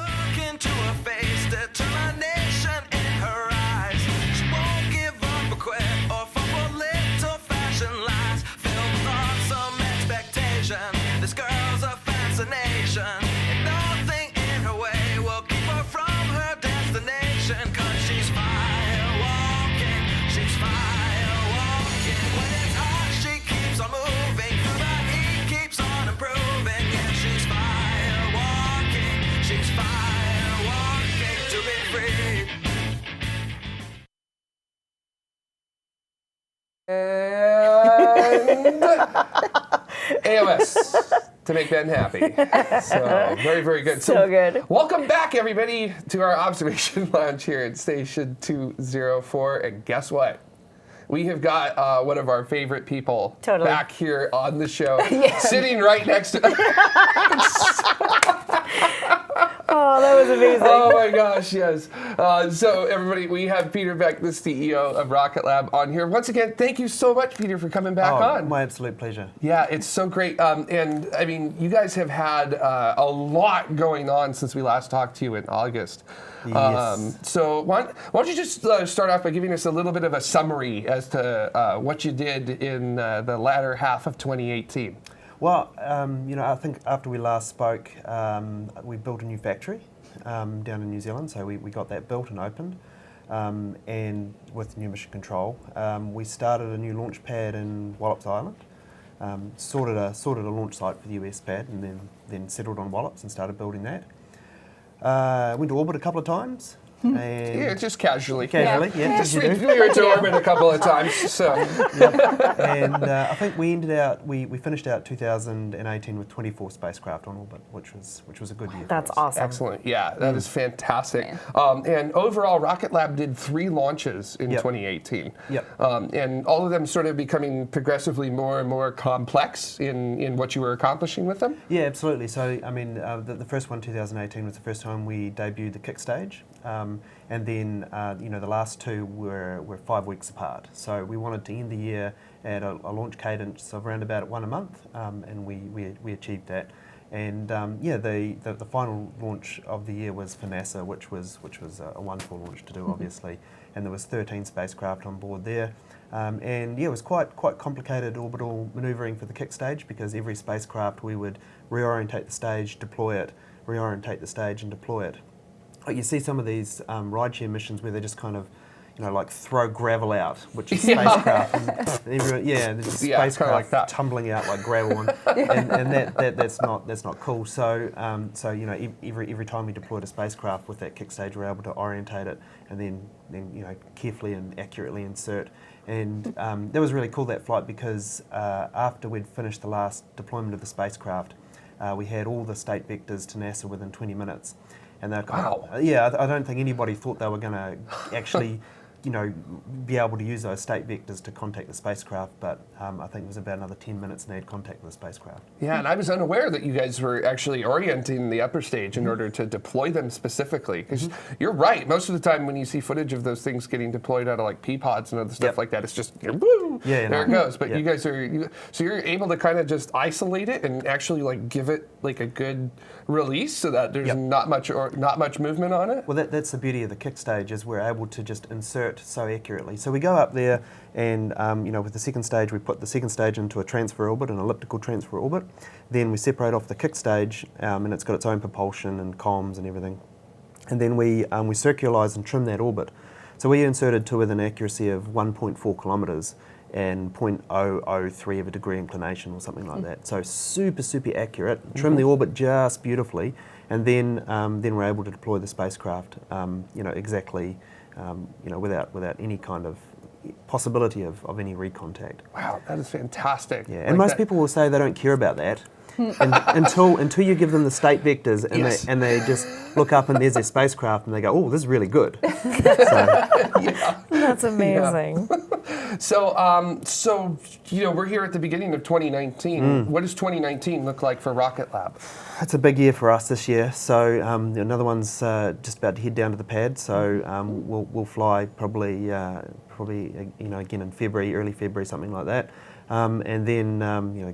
into her face, determination in her eyes. She won't give up or quit or fall for little fashion lies. Filled with awesome expectation, this girl's a fascination. And nothing in her way will keep her from her destination. 'Cause she's fire walking, she's fire walking. When it's hot, she keeps on moving. Through the heat, keeps on improving. Yeah, she's fire walking, she's fire walking to be free. And AOS to make Ben happy. So very, very good. So good. Welcome back, everybody, to our observation lounge here at Station 204. And guess what? we have got one of our favorite people Totally. back here on the show, sitting right next to. Oh, that was amazing. Oh my gosh, yes. So everybody, we have Peter Beck, the CEO of Rocket Lab, on here. Once again, thank you so much, Peter, for coming back on. My absolute pleasure. Yeah, it's so great. And I mean, you guys have had a lot going on since we last talked to you in August. Yes. So why don't you just start off by giving us a little bit of a summary as to what you did in the latter half of 2018? Well, I think after we last spoke, we built a new factory down in New Zealand, so we got that built and opened, and with new mission control. We started a new launch pad in Wallops Island, sorted a launch site for the US pad, and then settled on Wallops and started building that. Went to orbit a couple of times. And Yeah, just casually. Casually, yeah. Just we were to orbit a couple of times. So. And I think we finished out 2018 with 24 spacecraft on orbit, which was a good year. That's for us. awesome. Excellent. Yeah, that is fantastic. And overall, Rocket Lab did 3 launches in 2018. Yep. And all of them sort of becoming progressively more and more complex in what you were accomplishing with them? Yeah, absolutely. So, I mean, the first one, 2018, was the first time we debuted the kick stage. And then, the last 2 were 5 weeks apart. So we wanted to end the year at a launch cadence of around about 1 a month, and we achieved that. And the final launch of the year was for NASA, which was a wonderful launch to do, obviously. And there was 13 spacecraft on board there. It was quite complicated orbital manoeuvring for the kick stage, because every spacecraft we would reorientate the stage, deploy it, reorientate the stage, and deploy it. Like you see some of these rideshare missions where they just kind of, like throw gravel out, which is spacecraft, and everyone, there's spacecraft like that. tumbling out like gravel, and that's not cool. So every time we deployed a spacecraft with that kick stage, we're able to orientate it and then carefully and accurately insert. And that was really cool, that flight, because after we'd finished the last deployment of the spacecraft, we had all the state vectors to NASA within 20 minutes. And they're kind of, I don't think anybody thought they were going to actually, be able to use those state vectors to contact the spacecraft, but I think it was about another 10 minutes and they had contact with the spacecraft. Yeah, and I was unaware that you guys were actually orienting the upper stage in order to deploy them specifically. Because you're right, most of the time when you see footage of those things getting deployed out of like P-pods and other stuff like that, it's just, woo, there it goes. But you guys are, so you're able to kind of just isolate it and actually like give it like a good release so that there's not much movement on it? Well, that's the beauty of the kick stage, is we're able to just insert so accurately. So we go up there and, with the second stage, we put the second stage into a transfer orbit, an elliptical transfer orbit. Then we separate off the kick stage, and it's got its own propulsion and comms and everything. And then we circularize and trim that orbit. So we inserted to with an accuracy of 1.4 kilometers and 0.003 of a degree inclination or something like that. So super accurate. Trim the orbit just beautifully, and then we're able to deploy the spacecraft, exactly, without any kind of possibility of any recontact. Wow, that is fantastic. Yeah, and most people will say they don't care about that. until you give them the state vectors and they just look up and there's their spacecraft and they go, oh, this is really good. That's amazing. So, we're here at the beginning of 2019. What does 2019 look like for Rocket Lab? It's a big year for us this year. So another one's just about to head down to the pad. So we'll fly probably again in February, early February, something like that. And then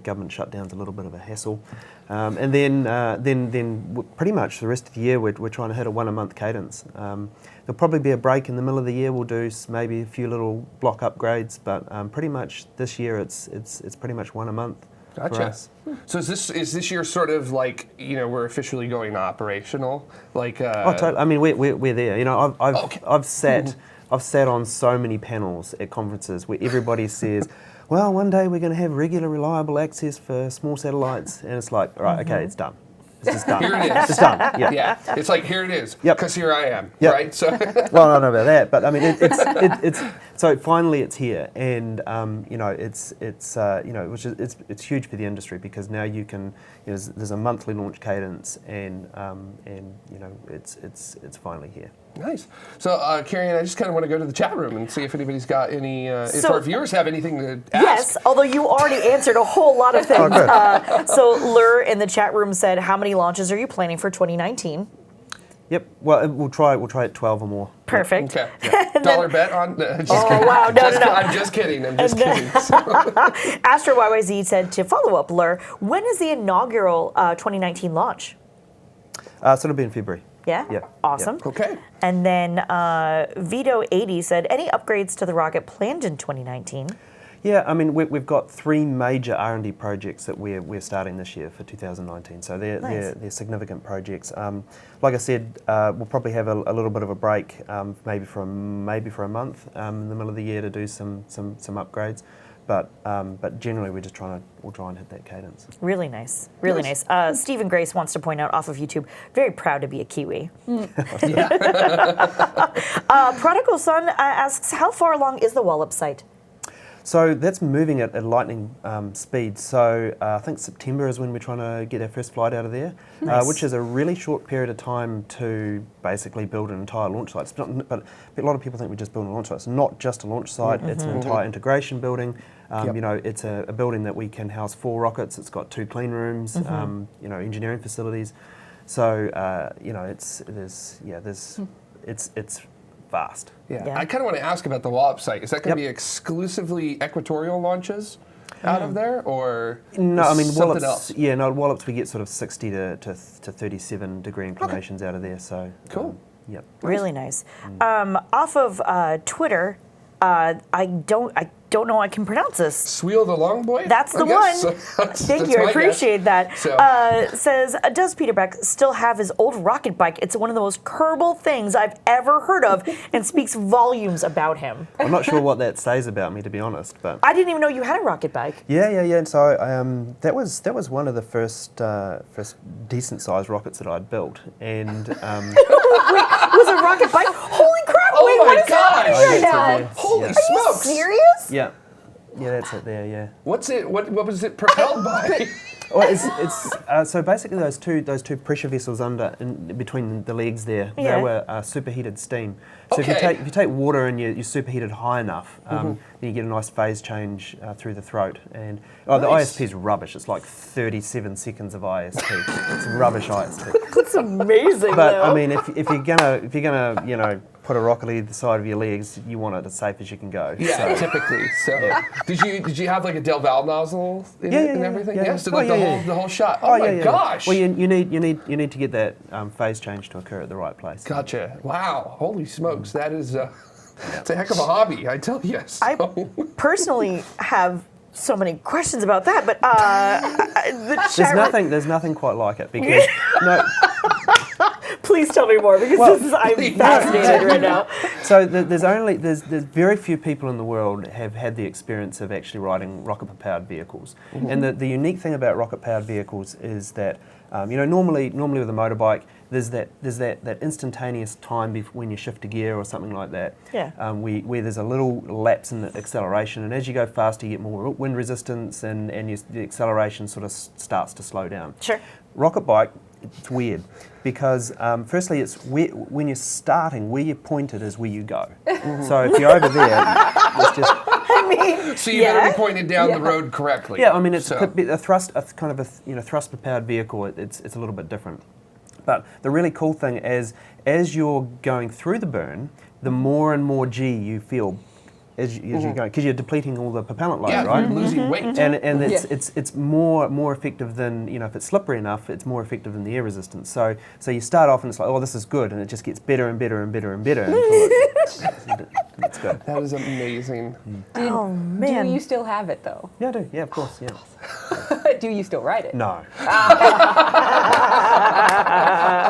government shutdown's a little bit of a hassle, and then pretty much the rest of the year we're trying to hit a 1 a month cadence. There'll probably be a break in the middle of the year. We'll do maybe a few little block upgrades, but pretty much this year it's pretty much 1 a month. Gotcha. For us. So is this year sort of like we're officially going operational? Like totally. I mean we're there. I've sat on so many panels at conferences where everybody says, well, one day we're going to have regular, reliable access for small satellites, and it's like, right, okay, it's done. It's just done. Here it is. It's done. Yeah. Yeah. It's like, here it is. Yep. Because here I am. Yep. Right. So. Well, I don't know about that, but I mean, it's so finally it's here, and it's huge for the industry, because now you can, there's a monthly launch cadence, and it's finally here. Nice. So, Carrie, I just kind of want to go to the chat room and see if anybody's got any, if So- our viewers have anything to ask. Yes, although you already answered a whole lot of things. good. So Lur in the chat room said, how many launches are you planning for 2019? Yep. Well, we'll try at 12 or more. Perfect. Okay. Dollar bet on? Just Oh, kidding. wow. No, no, no. I'm just kidding. I'm just kidding. Astro YYZ said, to follow up, Lur, when is the inaugural 2019 launch? So it'll be in February. Yeah? Yeah. Awesome. Okay. And then Vito80 said, any upgrades to the rocket planned in 2019? Yeah, I mean, we've got 3 major R&D projects that we're starting this year for 2019. So they're significant projects. Like I said, we'll probably have a little bit of a break, maybe for a month in the middle of the year to do some upgrades. But generally, we'll try and hit that cadence. Really nice. Really nice. Stephen Grace wants to point out off of YouTube, very proud to be a Kiwi. Prodigal Son asks, how far along is the Wallop site? So that's moving at lightning speed. So I think September is when we're trying to get our first flight out of there, Nice. which is a really short period of time to basically build an entire launch site. It's not, but a lot of people think we just build a launch site. It's not just a launch site, it's an entire integration building. You know, it's a building that we can house 4 rockets. It's got 2 clean rooms, you know, engineering facilities. So, you know, it's vast. Yeah. I kind of want to ask about the Wallop site. Is that going to be exclusively equatorial launches out of there, or No, I mean something Wallops. else? Yeah, no, Wallops we get sort of 60 to 37 degree inclinations out of there. So Cool. Yep. Really nice. Off of Twitter, I don't know I can pronounce this. Sweel the Long Boy? That's the I guess. one. That's Thank you, I my appreciate guess. that. So- Says, does Peter Beck still have his old rocket bike? It's one of the most Kerbal things I've ever heard of and speaks volumes about him. I'm not sure what that says about me, to be honest, but I didn't even know you had a rocket bike. yeah. And so that was one of the first decent sized rockets that I'd built, and Wait, it was a rocket bike? Holy crap, Oh wait, my what is gosh. happening right now? Yeah. Holy Are you smokes! serious? yeah, that's it there. Yeah. What's it? What was it propelled by? Well, it's so basically those two pressure vessels between the legs there. Yeah. They were superheated steam. So Okay. if you take water and you superheat it high enough, then you get a nice phase change through the throat. And the Nice. ISP is rubbish. It's like 37 seconds of ISP. It's rubbish ISP. That's amazing, But though. I mean, if you're gonna you know put a rocket either side of your legs, you want it as safe as you can go. Yeah, So, typically. So, did you have like a Del Val nozzle in Yeah, it yeah, and yeah, everything? yeah. So Oh, like yeah. the whole shot. Oh, my gosh! Well, you need to get that phase change to occur at the right place. Gotcha. Wow. Holy smokes. That is it's a heck of a hobby, I tell you. So. I personally have so many questions about that, but the chat There's nothing quite like it because please tell me more because Well, I'm fascinated right now. So there's very few people in the world have had the experience of actually riding rocket-propelled vehicles. And the unique thing about rocket-powered vehicles is that normally with a motorbike there's that instantaneous time when you shift a gear or something like that. Yeah. Where there's a little lapse in the acceleration, and as you go faster, you get more wind resistance, and the acceleration sort of starts to slow down. Sure. Rocket bike, it's weird because firstly, it's when you're starting, where you're pointed is where you go. So if you're over there, it's just So you better be pointed down the road correctly. yeah. I mean, it's So- a thrust-propelled vehicle. It's a little bit different. But the really cool thing is, as you're going through the burn, the more and more G you feel as you're going, because you're depleting all the propellant load, yeah, right? you're losing weight. And it's more effective than, if it's slippery enough, it's more effective than the air resistance. So you start off and it's like, oh, this is good, and it just gets better and better and better and better until it's good. That is amazing. Oh Do man. you still have it though? Yeah, I do. Yeah, of course. Yeah. Do you still ride it? No.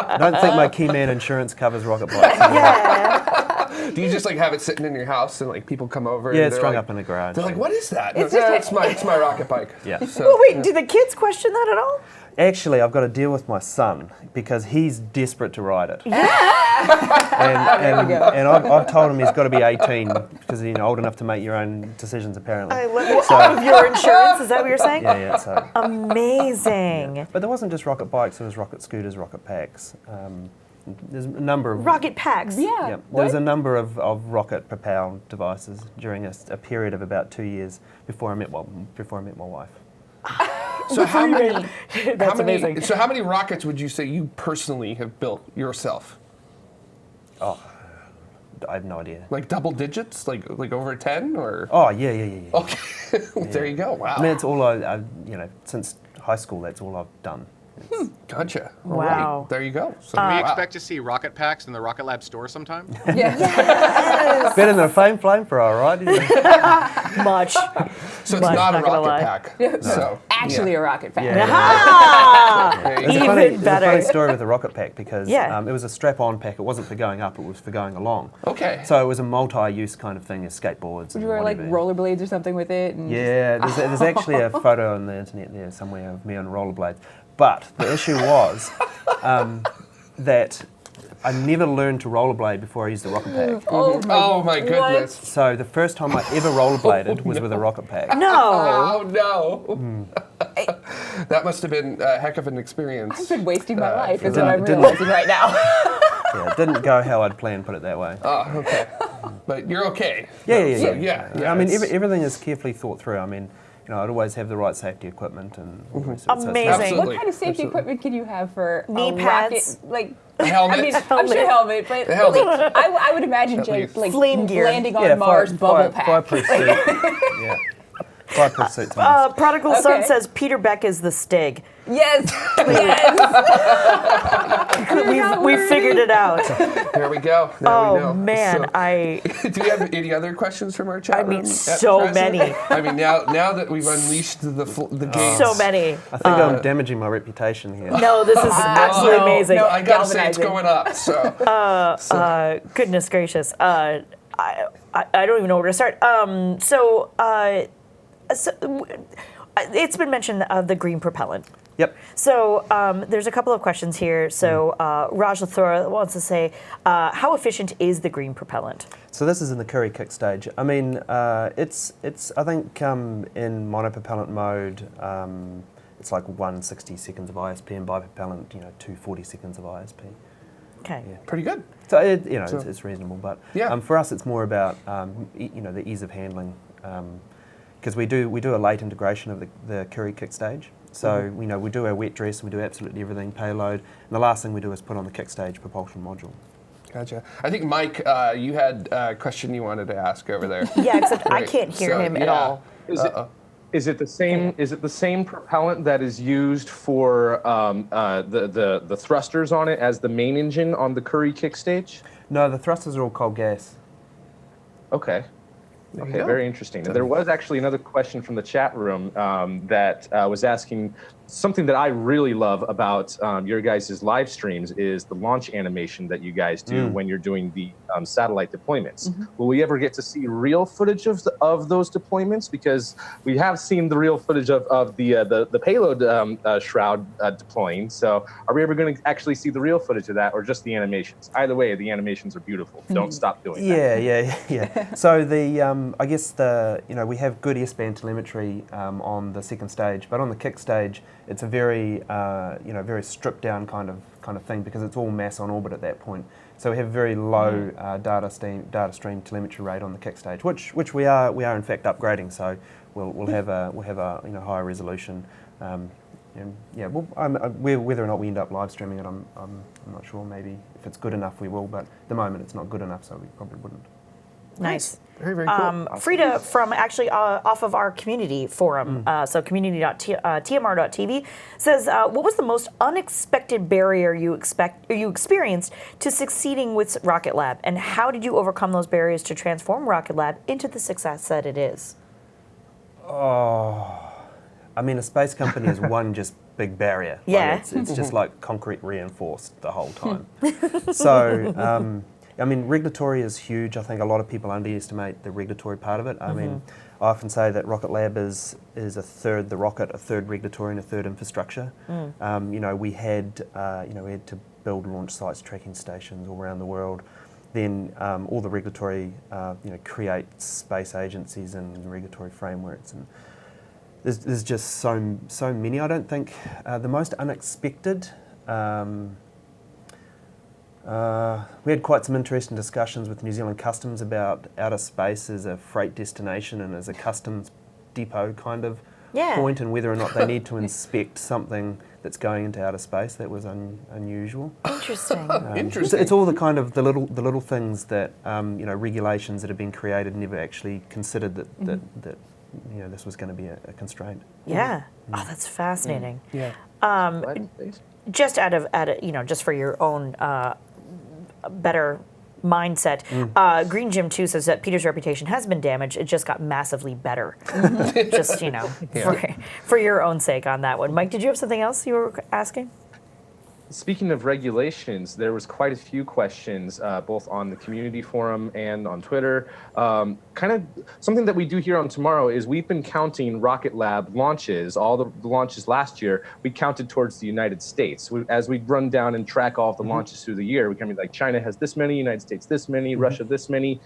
I don't think my Keyman insurance covers rocket bikes. Yeah. Do you just like have it sitting in your house and like people come over? Yeah, and it's they're strung like, up in a garage. They're like, what is that? It's No, just it's my rocket bike. Yeah. So, Well, wait, do the kids question that at all? Actually, I've got to deal with my son because he's desperate to ride it. And I've told him he's got to be 18 because he's old enough to make your own decisions, apparently. I love it. Out of your insurance, is that what you're saying? Yeah. So, Amazing. but there wasn't just rocket bikes. There was rocket scooters, rocket packs. there's a number of Rocket packs. Yeah. Yep. What? There's a number of rocket-propelled devices during a period of about 2 years before I met my wife. So how many? That's amazing. So how many rockets would you say you personally have built yourself? I have no idea. Like double digits, like over 10, or? Oh yeah. Okay, there you go. Wow. I mean, it's all I since high school. That's all I've done. Gotcha. All Wow. right. There you go. So, Can we wow. expect to see rocket packs in the Rocket Lab store sometime? Yeah. Better than a flamethrower, right? Much. So it's Much, not a not gonna rocket lie. pack. So Actually, a rocket pack. Yeah. Ah, there you There's go. a funny, even there's a better. funny story with the rocket pack because Yeah. it was a strap-on pack. It wasn't for going up; it was for going along. Okay. So it was a multi-use kind of thing as skateboards. Would you and wear like whatever. rollerblades or something with it? And Yeah, there's actually a photo on the internet there somewhere of me on rollerblades. But the issue was that I never learned to rollerblade before I used the rocket pack. Oh my goodness. So the first time I ever rollerbladed was with a rocket pack. No. Oh no. That must have been a heck of an experience. I've been wasting my life, is didn't- what I'm didn't- realizing right now. Yeah, it didn't go how I'd planned, put it that way. Oh, okay. But you're okay. Yeah. So, yeah. I mean, it's- everything is carefully thought through. I mean, I'd always have the right safety equipment and all the rest of it. So it's Amazing. Absolutely. What kind of safety Absolutely. equipment can you have for Knee a pads. rocket? Like, A helmet. I mean, I'm sure helmet, but The helmet. like, I would imagine At Jake least. like Flame gear. landing on Mars bubble pack. Fireproof suit. Yeah. Fireproof suit's a must. Prodigal Son Okay. says Peter Beck is the Stig. Yes, yes. We figured it out. There we go. There we know. Oh man, So- Do we have any other questions from our chat I room? mean, at so present? many. I mean, now that we've unleashed the gates. So many. I think I'm damaging my reputation here. No, this is absolutely amazing. no. I gotta say it's Galvanizing. going up. So Goodness gracious. I don't even know where to start. It's been mentioned of the green propellant. Yep. So there's a couple of questions here. So Raj Lathora wants to say, how efficient is the green propellant? So this is in the Curry kick stage. I mean, it's I think in monopropellant mode, it's like 160 seconds of ISP, and bipropellant, 240 seconds of ISP. Okay. Yeah. pretty good. So it's reasonable, but Yeah. for us it's more about the ease of handling, because we do a late integration of the Curry kick stage. So we do our wet dress, we do absolutely everything, payload, and the last thing we do is put on the kick stage propulsion module. Gotcha. I think Mike, you had a question you wanted to ask over there. Yeah, except I Right. can't hear So, him at yeah. all. Is it the same? Is it the same propellant that is used for the thrusters on it as the main engine on the Curry kick stage? No, the thrusters are all cold gas. Okay. you Okay, go. very interesting. There was actually another question from the chat room that was asking something that I really love about your guys' live streams is the launch animation that you guys do when you're doing the satellite deployments. Will we ever get to see real footage of those deployments? Because we have seen the real footage of the payload shroud deploying. So are we ever going to actually see the real footage of that, or just the animations? Either way, the animations are beautiful. Don't stop doing that. Yeah. So I guess we have good S-band telemetry on the second stage, but on the kick stage, it's a very very stripped down kind of thing because it's all mass on orbit at that point. So we have very low data stream telemetry rate on the kick stage, which we are in fact upgrading. So we'll have a higher resolution. Whether or not we end up live streaming it, I'm not sure. Maybe if it's good enough, we will. But at the moment, it's not good enough, so we probably wouldn't. Nice. Very, very cool. Frida from actually off of our community forum, so community.tmr.tv, says, what was the most unexpected barrier you experienced to succeeding with Rocket Lab, and how did you overcome those barriers to transform Rocket Lab into the success that it is? I mean, a space company is one just big barrier. Yeah. Like it's just like concrete reinforced the whole time. So, I mean, regulatory is huge. I think a lot of people underestimate the regulatory part of it. I mean, I often say that Rocket Lab is a third the rocket, a third regulatory, and a third infrastructure. We had to build launch sites, tracking stations all around the world. Then all the regulatory, create space agencies and regulatory frameworks, and there's just so many. I don't think the most unexpected. We had quite some interesting discussions with New Zealand Customs about outer space as a freight destination and as a customs depot kind of point, and whether or not they need to inspect something that's going into outer space. That was unusual. Interesting. Interesting. It's all the kind of the little things that regulations that have been created never actually considered that this was going to be a constraint. Yeah. Oh, that's fascinating. Yeah. Just just for your own better mindset, Green Jim 2 says that Peter's reputation has been damaged. It just got massively better. Just, for your own sake on that one. Mike, did you have something else you were asking? Speaking of regulations, there was quite a few questions, both on the community forum and on Twitter. Kind of something that we do here on Tomorrow is we've been counting Rocket Lab launches, all the launches last year, we counted towards the United States. As we run down and track all of the launches through the year, we can be like, China has this many, United States this many, Russia this many.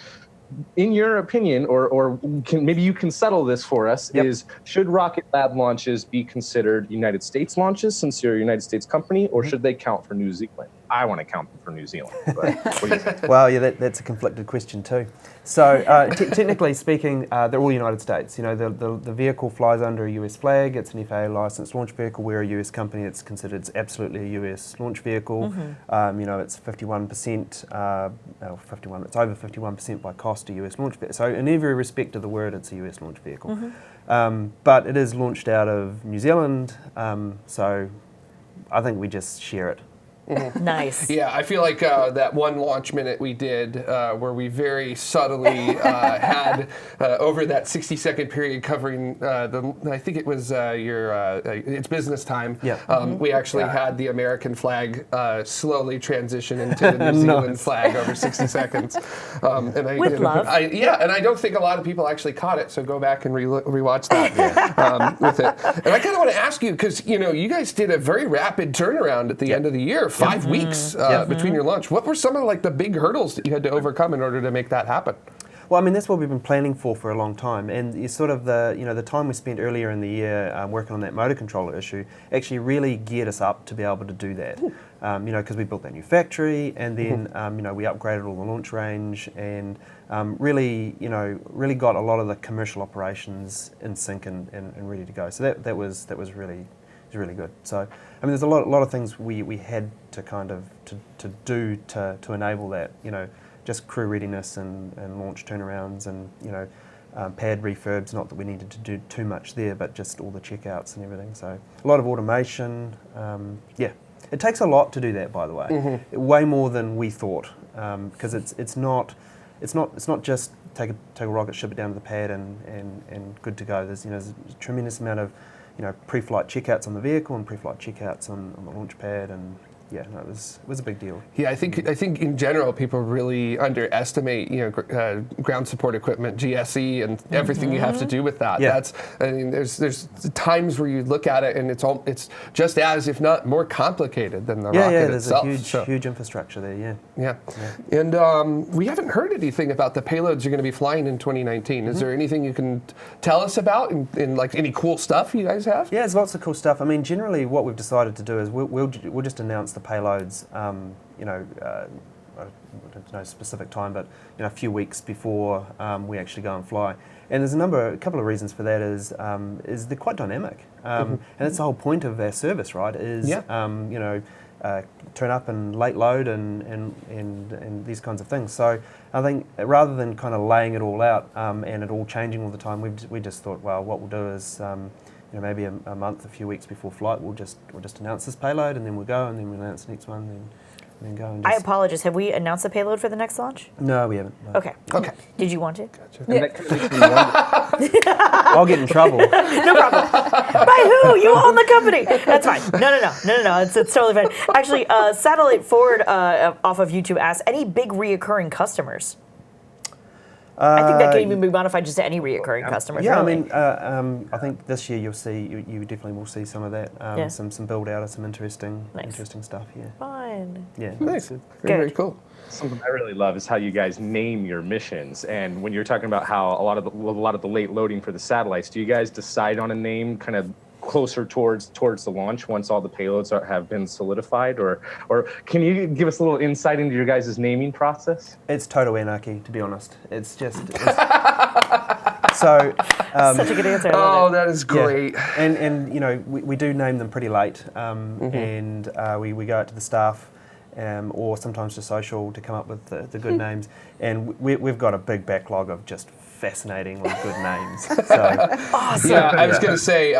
In your opinion, or maybe you can settle this for us, is should Rocket Lab launches be considered United States launches since you're a United States company, or should they count for New Zealand? I want to count them for New Zealand. But what do you think? Well, yeah, that's a conflicted question too. So technically speaking, they're all United States. The vehicle flies under a US flag. It's an FAA licensed launch vehicle. We're a US company. It's considered absolutely a US launch vehicle. It's 51%, 51. It's over 51% by cost a US launch vehicle. So in every respect of the word, it's a US launch vehicle. But it is launched out of New Zealand. So I think we just share it. Nice. Yeah, I feel like that one launch minute we did where we very subtly had over that 60-second period covering I think it was it's business time. We actually had the American flag slowly transition into the New Zealand flag over 60 seconds. With love. And I don't think a lot of people actually caught it, so go back and rewatch that with it. And I kind of want to ask you, because you guys did a very rapid turnaround at the end of the year. 5 weeks between your launch. What were some of the big hurdles that you had to overcome in order to make that happen? Well, I mean, that's what we've been planning for a long time, and it's sort of the time we spent earlier in the year working on that motor controller issue actually really geared us up to be able to do that. Because we built that new factory, and then we upgraded all the launch range, and really got a lot of the commercial operations in sync and ready to go. So that was really good. So I mean, there's a lot of things we had to kind of to do to enable that. Just crew readiness and launch turnarounds and pad refurbs. Not that we needed to do too much there, but just all the checkouts and everything. So a lot of automation. It takes a lot to do that, by the way. Way more than we thought, because it's not just take a rocket, ship it down to the pad, and good to go. There's a tremendous amount of pre-flight checkouts on the vehicle and pre-flight checkouts on the launch pad, and it was a big deal. Yeah, I think in general people really underestimate ground support equipment, GSE, and everything you have to do with that. There's times where you look at it and it's just as, if not more complicated than the rocket itself. There's a huge infrastructure there. Yeah. And we haven't heard anything about the payloads you're going to be flying in 2019. Is there anything you can tell us about, in like any cool stuff you guys have? Yeah, there's lots of cool stuff. I mean, generally what we've decided to do is we'll just announce the payloads, no specific time, but a few weeks before we actually go and fly. And there's a couple of reasons for that. Is they're quite dynamic, and that's the whole point of our service, right? Is turn up and late load and these kinds of things. So I think rather than kind of laying it all out and it all changing all the time, we just thought, well, what we'll do is maybe a month, a few weeks before flight, we'll just announce this payload, and then we'll go, and then we'll announce the next one, and then go. And I apologize. Have we announced the payload for the next launch? No, we haven't. No. Okay. Did you want to? Gotcha. I'll get in trouble. No problem. By who? You own the company. That's fine. No. It's totally fine. Actually, Satellite Forward off of YouTube asked, any big reoccurring customers? I think that can even be modified just to any reoccurring customers. Yeah, really. I mean, I think this year you'll see, you definitely will see some of that. Some build out of some interesting stuff. Yeah. Fun. Yeah. Nice. Very cool. Something I really love is how you guys name your missions. And when you're talking about how a lot of the late loading for the satellites, do you guys decide on a name kind of closer towards the launch once all the payloads have been solidified, or can you give us a little insight into your guys' naming process? It's total anarchy, to be honest. It's just so. Such a good answer. I love it. that is great. Yeah. And you know, we do name them pretty late, and we go out to the staff. Or sometimes to social to come up with the good names, and we've got a big backlog of just fascinatingly good names. So, Awesome. Yeah, I was going to say,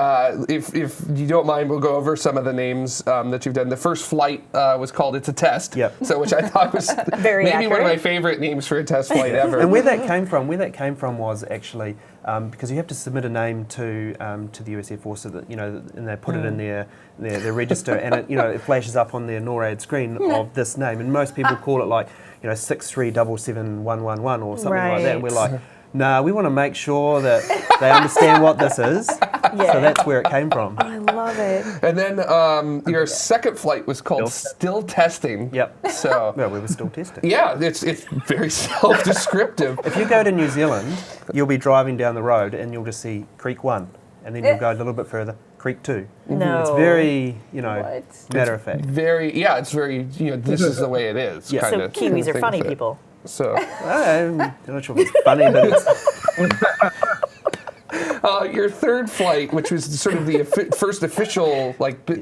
if you don't mind, we'll go over some of the names that you've done. The first flight was called "It's a Test," Yep. so which I thought was Very maybe one of accurate. my favorite names for a test flight ever. and where that came from was actually because you have to submit a name to the US Air Force, so that and they put it in their register, and it flashes up on their NORAD screen of this name, and most people call it like 6377111 or something like that, and we're like, nah, we want to make sure that they understand what this is. So that's where it came from. I love it. And then your second flight was called "Still Testing." Yep. So Well, we were still testing. yeah, it's very self-descriptive. If you go to New Zealand, you'll be driving down the road and you'll just see Creek 1, and then you'll go a little bit further, Creek 2. No. It's very, What? matter of fact. It's very this is the way it is. Yeah. Kind So of Kiwis are thing funny with it. people. So I'm not sure if it's funny, but it's... your third flight, which was sort of the first official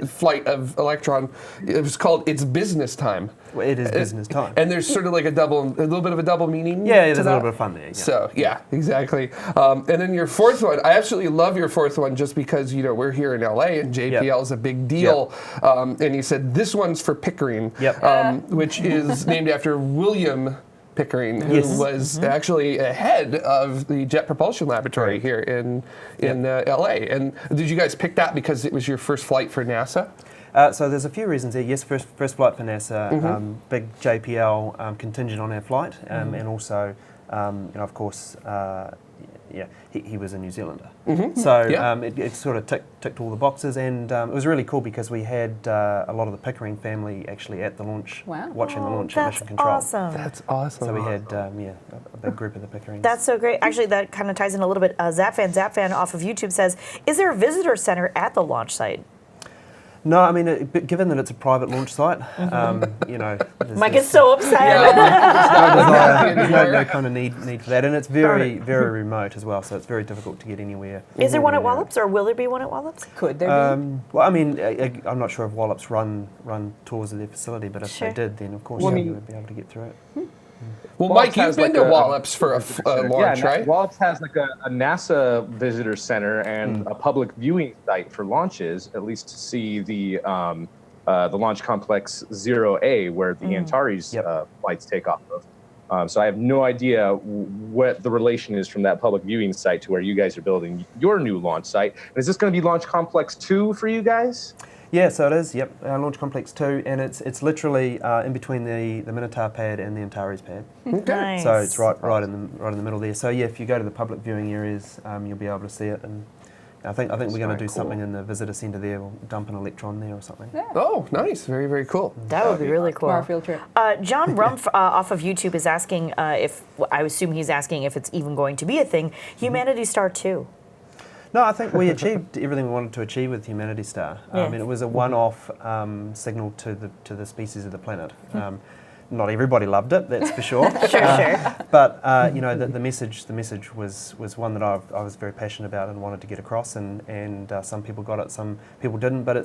flight of Electron, it was called "It's Business Time." Well, it is business time. And there's sort of like a little bit of a double meaning. Yeah, to there's a that. little bit of fun there. Yeah. So yeah, exactly. And then your fourth one, I absolutely love your fourth one just because we're here in LA and JPL is a big deal. And you said this one's for Pickering, which is named after William Pickering, who was actually head of the Jet Propulsion Laboratory here in LA. And did you guys pick that because it was your first flight for NASA? So there's a few reasons there. Yes, first flight for NASA, big JPL contingent on our flight, and also, of course, he was a New Zealander. So it sort of ticked all the boxes, and it was really cool because we had a lot of the Pickering family actually at the launch, watching the launch at That's Mission Control. awesome. That's awesome. So we had a big group of the Pickerings. That's so great. Actually, that kind of ties in a little bit. Zapfan off of YouTube says, is there a visitor center at the launch site? No, I mean, given that it's a private launch site, Mike is so upset. there's no kind of need for that, and it's very remote as well, so it's very difficult to get anywhere. Is there one at Wallops, or will there be one at Wallops? Could there be? Well, I mean, I'm not sure if Wallops run tours of their facility, but if they did, then of course we would be able to get through it. Well, Wallops Mike, you've has been to Wallops for a launch, right? Wallops has like a NASA visitor center and a public viewing site for launches, at least to see the Launch Complex 0A, where the Antares flights take off of. So I have no idea what the relation is from that public viewing site to where you guys are building your new launch site. And is this going to be Launch Complex 2 for you guys? Yeah, so it is. Yep, Launch Complex 2, and it's literally in between the Minotaur pad and the Antares pad. Nice. So it's right in the middle there. So yeah, if you go to the public viewing areas, you'll be able to see it. And I think we're going to do something in the visitor centre there. We'll dump an Electron there or something. Yeah. Oh, nice. Very, very cool. That would be really cool. Our field trip. John Rumpf off of YouTube is asking I assume he's asking if it's even going to be a thing. Humanity Star 2. No, I think we achieved everything we wanted to achieve with Humanity Star. I mean, it was a one-off signal to the species of the planet. Not everybody loved it, that's for sure. Sure. But the message was one that I was very passionate about and wanted to get across, and some people got it, some people didn't. But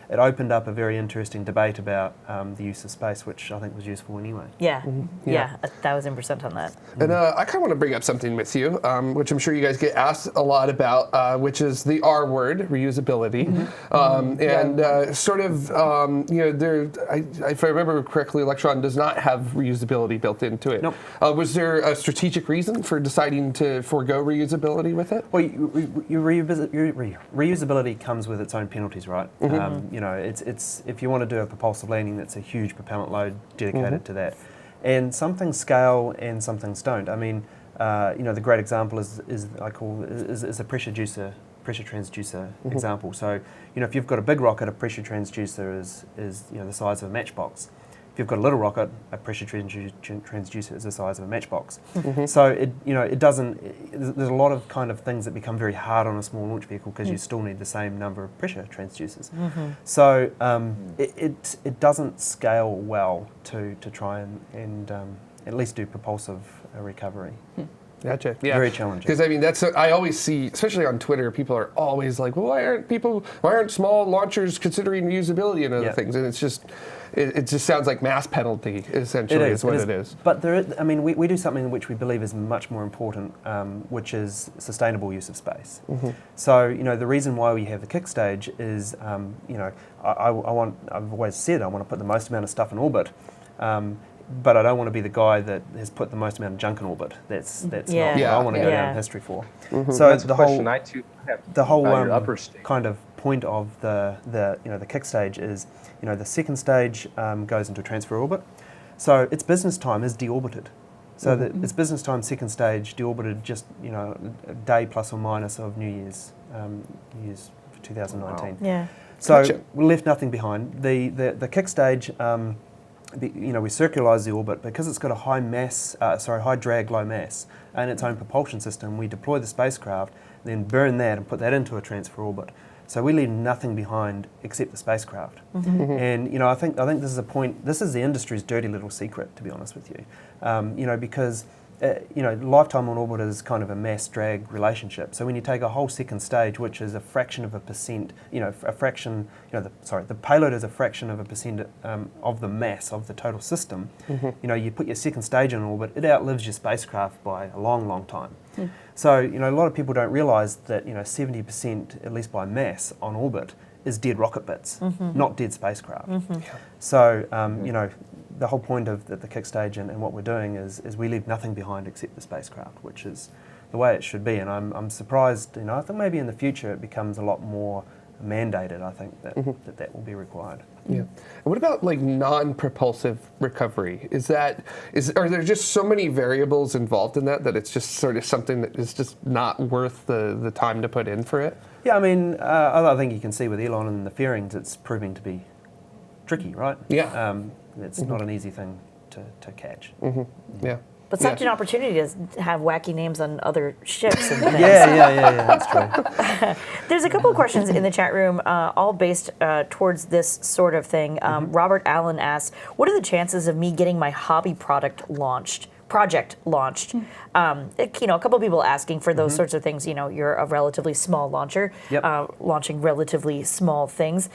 it opened up a very interesting debate about the use of space, which I think was useful anyway. Yeah, 1,000% on that. And I kind of want to bring up something with you, which I'm sure you guys get asked a lot about, which is the R word, reusability. If I remember correctly, Electron does not have reusability built into it. Nope. Was there a strategic reason for deciding to forego reusability with it? Well, reusability comes with its own penalties, right? It's if you want to do a propulsive landing, that's a huge propellant load dedicated to that, and some things scale and some things don't. I mean, the great example is a pressure transducer example. So if you've got a big rocket, a pressure transducer is the size of a matchbox. If you've got a little rocket, a pressure transducer is the size of a matchbox. So it doesn't. There's a lot of kind of things that become very hard on a small launch vehicle because you still need the same number of pressure transducers. So it doesn't scale well to try and at least do propulsive recovery. Gotcha. Yeah. Very challenging. Because I mean, I always see, especially on Twitter, people are always like, "Well, why aren't small launchers considering reusability and other things?" And it's just, it just sounds like mass penalty. Essentially, is what it is. But we do something which we believe is much more important, which is sustainable use of space. So the reason why we have the kick stage is, I've always said I want to put the most amount of stuff in orbit. But I don't want to be the guy that has put the most amount of junk in orbit. That's not what I want to go down in history for. So That's a question I too have the whole about your upper stage. kind of point of the kick stage is the second stage goes into transfer orbit. So its business time is deorbited. So its business time second stage deorbited just a day plus or minus of New Year's 2019. Wow. Yeah. So Gotcha. we left nothing behind. The kick stage. We circularize the orbit because it's got a high drag, low mass, and its own propulsion system. We deploy the spacecraft, then burn that and put that into a transfer orbit. So we leave nothing behind except the spacecraft. And I think this is a point. This is the industry's dirty little secret, to be honest with you. Because lifetime on orbit is kind of a mass drag relationship. So when you take a whole second stage, which is a fraction of a percent, the payload is a fraction of a percent of the mass of the total system. You put your second stage in orbit, it outlives your spacecraft by a long, long time. So a lot of people don't realise that 70%, at least by mass, on orbit is dead rocket bits, not dead spacecraft. So the whole point of the kick stage and what we're doing is we leave nothing behind except the spacecraft, which is the way it should be. And I'm surprised, I think maybe in the future it becomes a lot more mandated. I think that will be required. Yeah. And what about like non-propulsive recovery? Are there just so many variables involved in that it's just sort of something that is just not worth the time to put in for it? Yeah, I mean, I think you can see with Elon and the fairings, it's proving to be tricky, right? Yeah. It's not an easy thing to catch. Yeah. But such an opportunity to have wacky names on other ships and things. Yeah, that's true. There's a couple of questions in the chat room, all based towards this sort of thing. Robert Allen asks, what are the chances of me getting my hobby project launched? A couple of people asking for those sorts of things. You're a relatively small launcher, launching relatively small things.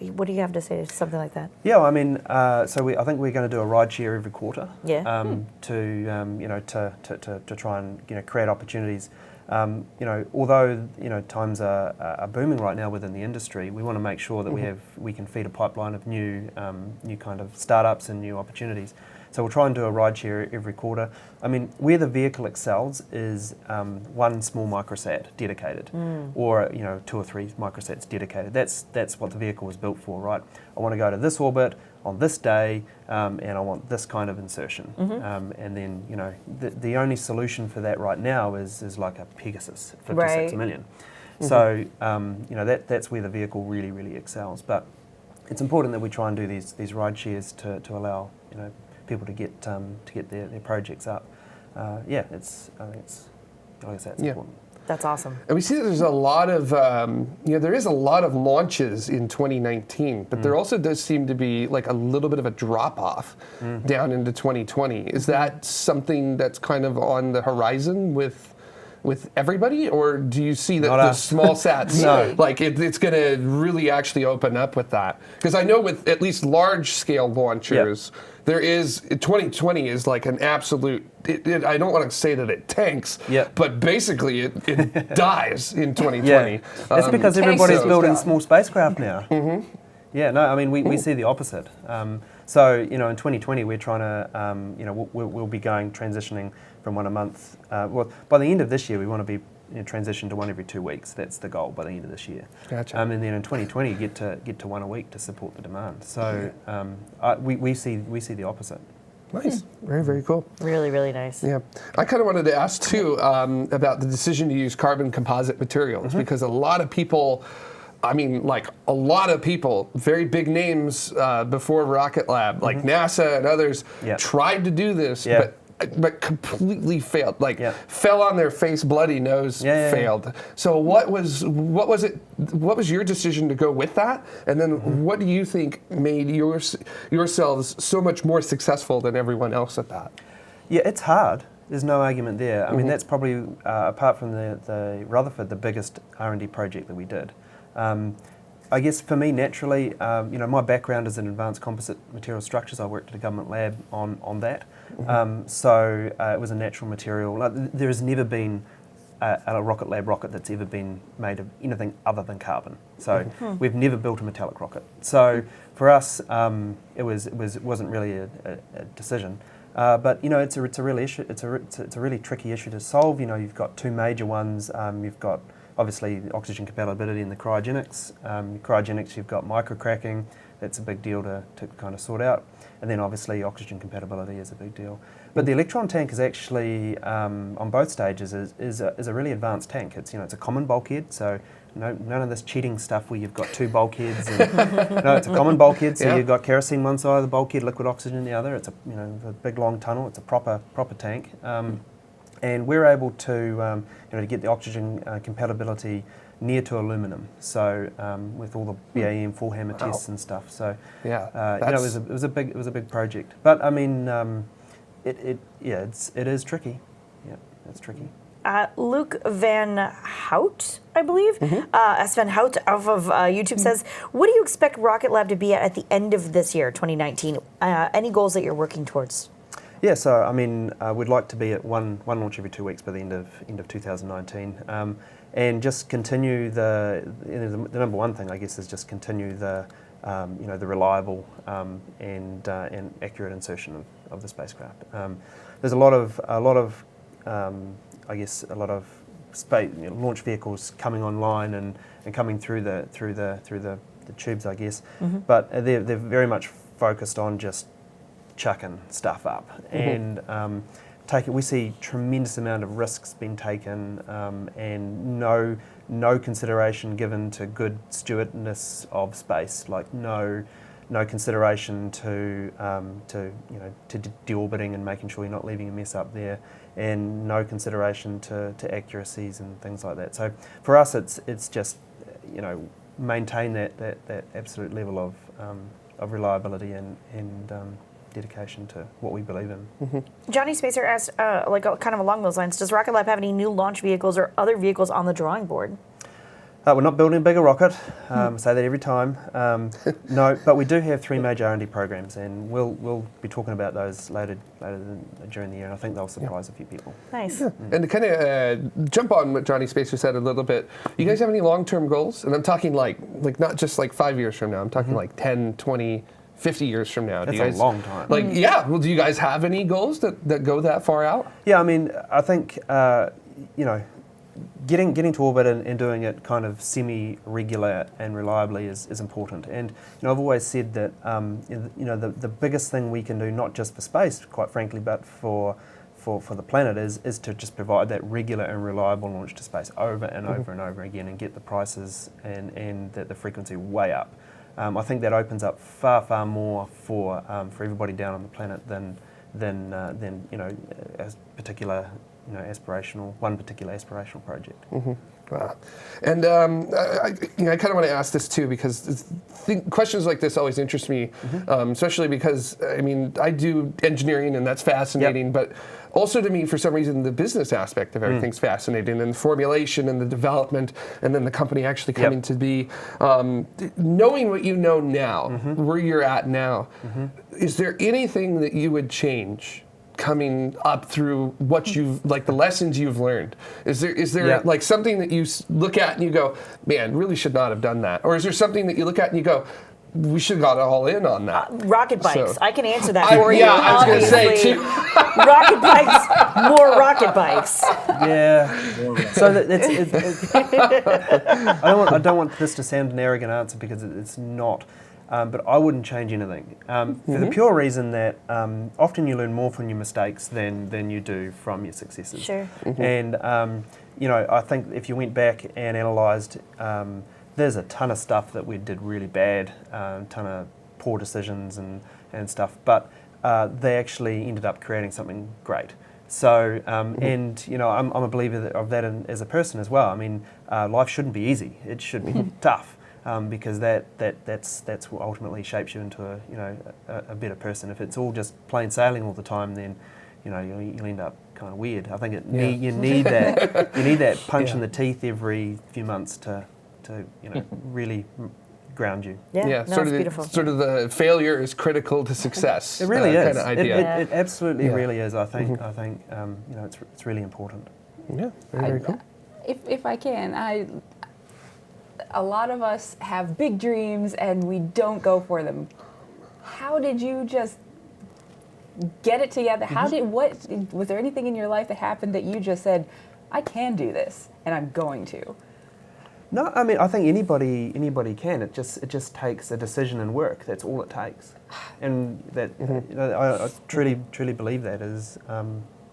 What do you have to say to something like that? Yeah, I mean, I think we're going to do a ride share every quarter. Yeah. To try and create opportunities. Although times are booming right now within the industry, we want to make sure that we can feed a pipeline of new kind of startups and new opportunities. So we'll try and do a ride share every quarter. I mean, where the vehicle excels is one small microsat dedicated, or 2 or 3 microsats dedicated. That's what the vehicle was built for, right? I want to go to this orbit on this day, and I want this kind of insertion. And then the only solution for that right now is like a Pegasus, 56 million. So that's where the vehicle really, really excels. But it's important that we try and do these ride shares to allow people to get their projects up. I think it's important. That's awesome. And we see that there's a lot of, there is a lot of launches in 2019, but there also does seem to be like a little bit of a drop off down into 2020. Is that something that's kind of on the horizon with everybody, or do you see that the small sats, like it's going to really actually open up with that? Because I know with at least large scale launchers, there is 2020 is like an absolute. I don't want to say that it tanks, but basically it dies in 2020. Yeah. It's because everybody's building small spacecraft now. Yeah, no, I mean we see the opposite. So in 2020 we're trying to we'll be transitioning from one a month. Well, by the end of this year we want to be transition to one every 2 weeks. That's the goal by the end of this year. Gotcha. And then in 2020 get to one a week to support the demand. So we see the opposite. Nice. Very, very cool. Really, really nice. Yeah. I kind of wanted to ask, too, about the decision to use carbon composite materials, because a lot of people I mean, like a lot of people, very big names before Rocket Lab, like NASA and others, tried to do this, but completely failed. Like fell on their face, bloody nose, failed. So what was your decision to go with that? And then what do you think made yourselves so much more successful than everyone else at that? Yeah, it's hard. There's no argument there. I mean, that's probably, apart from the Rutherford, the biggest R&D project that we did. I guess for me, naturally, my background is in advanced composite material structures. I worked at a government lab on that. So it was a natural material. There has never been a Rocket Lab rocket that's ever been made of anything other than carbon. So we've never built a metallic rocket. So for us, it wasn't really a decision. But it's a real issue. It's a really tricky issue to solve. You've got two major ones. You've got obviously oxygen compatibility in the cryogenics. Cryogenics, you've got microcracking. That's a big deal to kind of sort out. And then obviously oxygen compatibility is a big deal. But the Electron tank is actually, on both stages, is a really advanced tank. It's a common bulkhead, so none of this cheating stuff where you've got two bulkheads. No, it's a common bulkhead, so you've got kerosene one side of the bulkhead, liquid oxygen the other. It's a big long tunnel. It's a proper tank. And we're able to to get the oxygen compatibility near to aluminum. So with all the BAM full hammer tests and stuff. So it was a big project. But I mean, it is tricky. Yeah, it's tricky. Luke Van Hout, I believe, S. Van Hout off of YouTube says, what do you expect Rocket Lab to be at the end of this year, 2019? Any goals that you're working towards? Yeah, so I mean, we'd like to be at one launch every 2 weeks by the end of 2019, and just continue the number one thing, I guess, is just continue the the reliable and accurate insertion of the spacecraft. There's a lot of space launch vehicles coming online and coming through the tubes, I guess, but they're very much focused on just chucking stuff up and we see tremendous amount of risks being taken and no consideration given to good stewardness of space, like no consideration to deorbiting and making sure you're not leaving a mess up there, and no consideration to accuracies and things like that. So for us, it's just maintain that absolute level of reliability and dedication to what we believe in. Johnny Spacer asked, kind of along those lines, does Rocket Lab have any new launch vehicles or other vehicles on the drawing board? We're not building a bigger rocket. Say that every time. No, but we do have 3 major R&D programs, and we'll be talking about those later during the year, and I think they'll surprise a few people. Nice. And to kind of jump on what Johnny Spacer said a little bit, you guys have any long-term goals? And I'm talking like not just like 5 years from now. I'm talking like 10, 20, 50 years from now. That's a long time. Well, do you guys have any goals that go that far out? Yeah, I mean, I think, getting to orbit and doing it kind of semi-regular and reliably is important. And I've always said that the biggest thing we can do, not just for space, quite frankly, but for the planet, is to just provide that regular and reliable launch to space over and over and over again, and get the prices and the frequency way up. I think that opens up far more for everybody down on the planet than a particular aspirational project. Wow. And I kind of want to ask this too, because questions like this always interest me, especially because I do engineering and that's fascinating, but also to me, for some reason, the business aspect of everything's fascinating, and the formulation and the development, and then the company actually coming to be. Knowing what you know now, where you're at now, is there anything that you would change coming up through what you've, the lessons you've learned? Is there like something that you look at and you go, man, really should not have done that? Or is there something that you look at and you go, we should have got all in on that? Rocket bikes. I can answer that for you. Yeah, I was going to say too. Rocket bikes, more rocket bikes. Yeah. So I don't want this to sound an arrogant answer, because it's not. But I wouldn't change anything, for the pure reason that often you learn more from your mistakes than you do from your successes. Sure. And I think if you went back and analysed there's a ton of stuff that we did really bad, ton of poor decisions and stuff, but they actually ended up creating something great. So, and you know, I'm a believer of that as a person as well. I mean, life shouldn't be easy; it should be tough, because that's what ultimately shapes you into a better person. If it's all just plain sailing all the time, then you know you'll end up kind of weird. I think you need that punch in the teeth every few months to really ground you. Yeah, no, sort it's of beautiful. sort of the failure is critical to success. It really is. Kind of idea. It absolutely Yeah. really is. I think it's really important. Yeah, very cool. If I can, a lot of us have big dreams and we don't go for them. How did you just get it together? Was there anything in your life that happened that you just said, I can do this and I'm going to? No, I mean I think anybody can. It just takes a decision and work. That's all it takes, and that I truly believe that is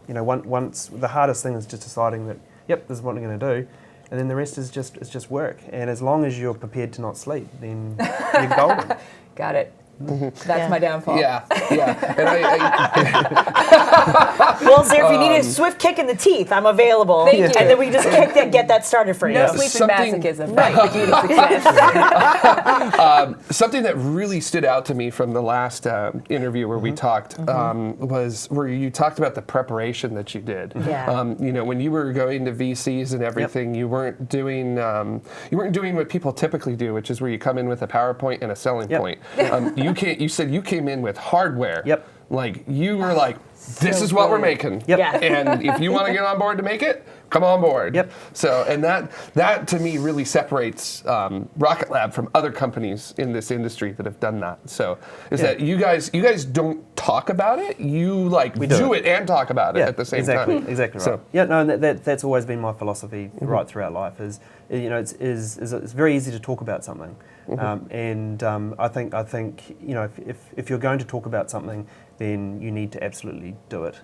once the hardest thing is just deciding that this is what I'm going to do, and then the rest is just work. And as long as you're prepared to not sleep, then you're golden. Got it. That's my downfall. Yeah. And Well, sir, if you need a swift kick in the teeth, I'm available. Thank you. And then we just get that started for you. No sleep and Something- masochism. Right. The key to success. something that really stood out to me from the last interview where we talked was where you talked about the preparation that you did. Yeah. When you were going to VCs and everything, you weren't doing what people typically do, which is where you come in with a PowerPoint and a selling point. You said you came in with hardware. Yep. Like you were like, this is what we're making. Yep. Yeah. And if you want to get on board to make it, come on board. Yep. So, and that to me really separates Rocket Lab from other companies in this industry that have done that. So, that you guys don't talk about it. You do it and talk about it at the same time. Exactly right. So, Yeah, no, that's always been my philosophy right throughout life. It's very easy to talk about something, and I think if you're going to talk about something, then you need to absolutely do it.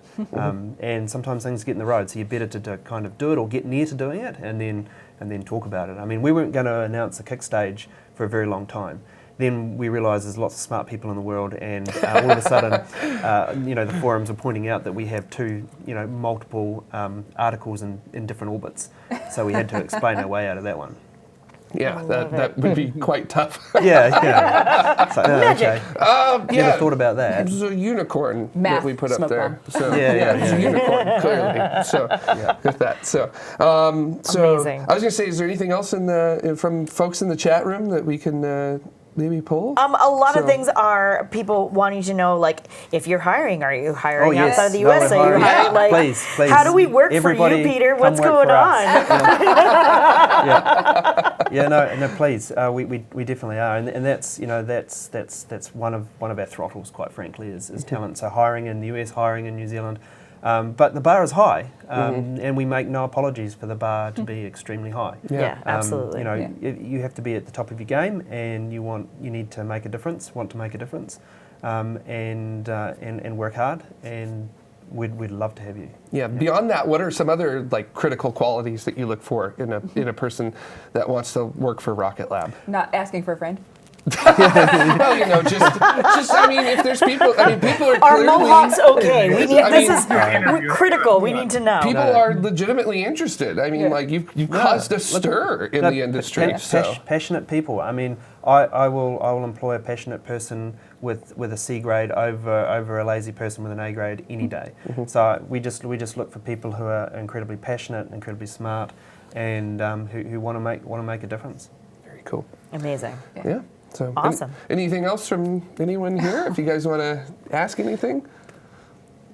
And sometimes things get in the road, so you're better to kind of do it or get near to doing it, and then talk about it. I mean, we weren't going to announce the kick stage for a very long time. Then we realised there's lots of smart people in the world, and all of a sudden, the forums are pointing out that we have multiple articles in different orbits. So we had to explain our way out of that one. yeah, that would be quite tough. Yeah. It's like, Magic. Okay. Never thought about that. It was a unicorn Math that we put up smoke there. bomb. So Yeah. it's a unicorn clearly. So with that, so Amazing. I was gonna say, is there anything else from folks in the chat room that we can maybe pull? A lot of So- things are people wanting to know, like, if you're hiring, are you hiring yes. outside of the No, US? we're Are you hiring. hiring, like, Please. how do we work Everybody for you, Peter? come What's work going for on? us. No, please. We definitely are, and that's that's one of our throttles, quite frankly, is talent. So hiring in the US, hiring in New Zealand. But the bar is high, and we make no apologies for the bar to be extremely high. Yeah, absolutely. You have to be at the top of your game, and you need to make a difference, and work hard, and we'd love to have you. Yeah. Beyond that, what are some other critical qualities that you look for in a person that wants to work for Rocket Lab? Not asking for a friend. Well, just I mean, if there's people, people are Are clearly, mohawks okay? We need, I this mean- is critical. We need to know. people are legitimately interested. I mean, you've caused a stir in the industry. So Passionate people. I mean, I will employ a passionate person with a C grade over a lazy person with an A grade any day. So we just look for people who are incredibly passionate, incredibly smart, and who want to make a difference. very cool. Amazing. Yeah. So Awesome. Anything else from anyone here? If you guys want to ask anything.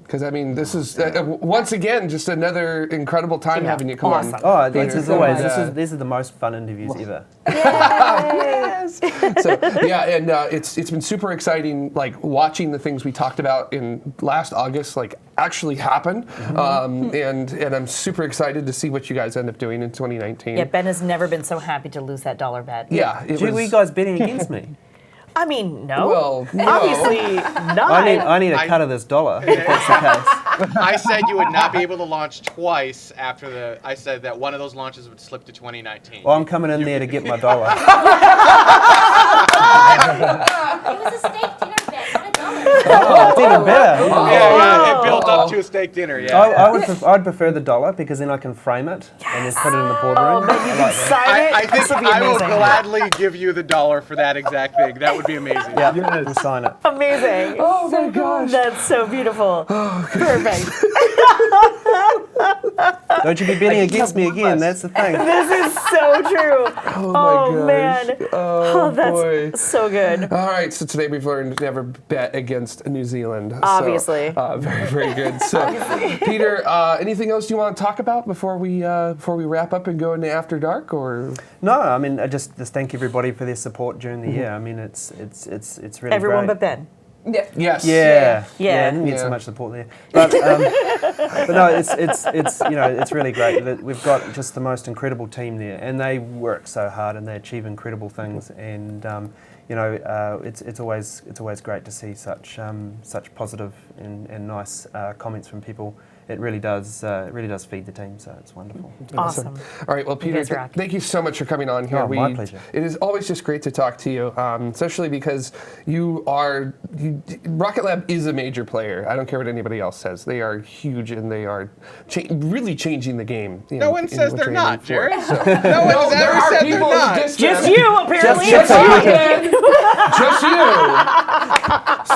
Because I mean, this is once again just another incredible time having you come on. Oh, Peter. this is always And, these are the most fun interviews ever. Yes. So and it's been super exciting, watching the things we talked about in last August, actually happen, and I'm super excited to see what you guys end up doing in 2019. Yeah, Ben has never been so happy to lose that dollar bet. Yeah, Gee, were you guys betting against me? I mean, no. Well, no. Obviously not. I need a cut of this dollar, if that's the case. I said you would not be able to launch twice after the. I said that one of those launches would slip to 2019. Well, I'm coming in there to get my dollar. It was a steak dinner bet, not a dollar. Oh, it's even better. Yeah, it built up to a steak dinner. Yeah. I'd prefer the dollar because then I can frame it and just put it in the boardroom. Man, you can sign it. I think This would be I will amazing. gladly give you the dollar for that exact thing. That would be amazing. Yeah, we'll sign it. Amazing. Oh my gosh. That's so beautiful. Perfect. Don't you be betting against me again, that's the thing. This is so true. Oh my man. gosh. Oh, That's boy. so good. All right, so today we've learned to never bet against New Zealand. So, Obviously. very, very good. So, Peter, anything else you want to talk about before we wrap up and go into After Dark, or? No, I mean, I just thank everybody for their support during the year. I mean, it's really Everyone great. but Ben. Yeah. Yes. Yeah, Yeah. I didn't get Yeah. so much support there, but no, it's really great. That we've got just the most incredible team there, and they work so hard and they achieve incredible things. And it's always great to see such positive and nice comments from people. It really does feed the team, so it's wonderful. Awesome. All right, well, Peter, guys rock. thank you so much for coming on here. Oh, my pleasure. It is always just great to talk to you, especially because Rocket Lab is a major player. I don't care what anybody else says. They are huge, and they are really changing the game. No one says what they're aiming not, for. Jared. So- No one has there ever are said they're people who not. diss Just them. you, apparently. Just you, Ben. Just you.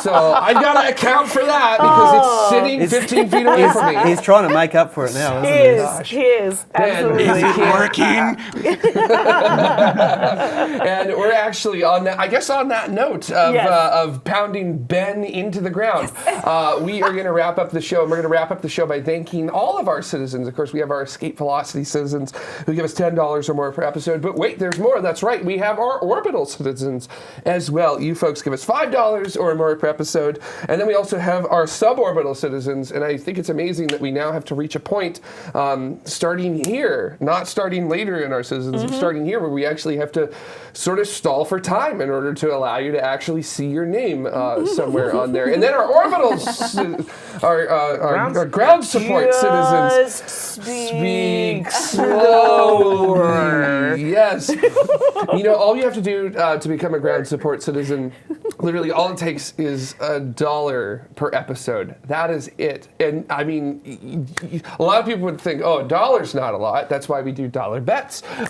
So I've got to account for that because it's sitting 15 feet away from me. He's trying to make up for it now, He isn't he? is. Absolutely. Working. And we're actually on that note of, Yes. of pounding Ben into the ground. We are going to wrap up the show, and we're going to wrap up the show by thanking all of our citizens. Of course, we have our Escape Velocity citizens who give us $10 or more per episode. But wait, there's more. That's right. We have our Orbital citizens as well. You folks give us $5 or more per episode. And then we also have our suborbital citizens. And I think it's amazing that we now have to reach a point starting here, not starting later in our citizens, but starting here where we actually have to sort of stall for time in order to allow you to actually see your name somewhere on there. And then our orbitals, our ground support citizens. Speak slower. Yes. You know, all you have to do to become a ground support citizen, literally all it takes is $1 per episode. That is it. And I mean, a lot of people would think, oh, $1's not a lot. That's why we do dollar bets here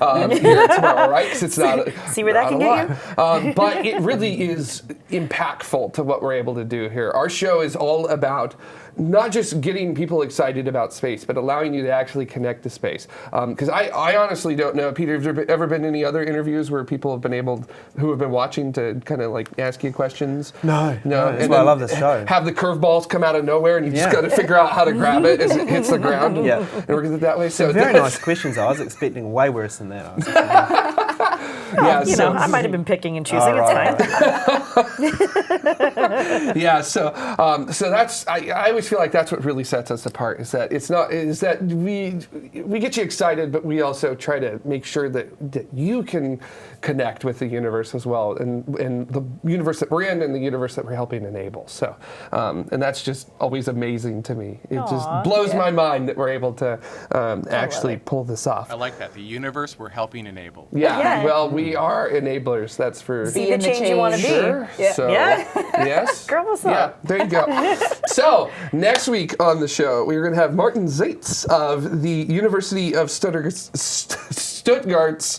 tomorrow, right? 'Cause it's not See where that not can a get lot. But it really is impactful to what we're able to do here. Our show is all about not just getting people excited about space, but allowing you to actually connect to space. Because I honestly don't know, Peter, have there ever been any other interviews where people have been able, who have been watching, to kind of like ask you questions? No. That's And why I then love this show. Have the curveballs come out of nowhere, and you just Yeah. got to figure out how to grab it as it hits the ground. Yeah. And work it that way. So Very that's- nice questions. I was expecting way worse than that. I was expecting- Yeah, You so- know, I might have been picking and choosing. All It's right. fine. Yeah, so that's I always feel like that's what really sets us apart, is that we get you excited, but we also try to make sure that you can connect with the universe as well, and the universe that we're in and the universe that we're helping enable. So and that's just always amazing to me. It just blows my mind that we're able to actually pull this off. I like that. The universe we're helping enable. Yeah, Yeah. well, we are enablers, that's for Be the change you want to be. sure. Yeah. So, Yeah. yes. Girl, what's Yeah, up? there you go. So, next week on the show, we're going to have Martin Zaitz of the University of Stuttgart's,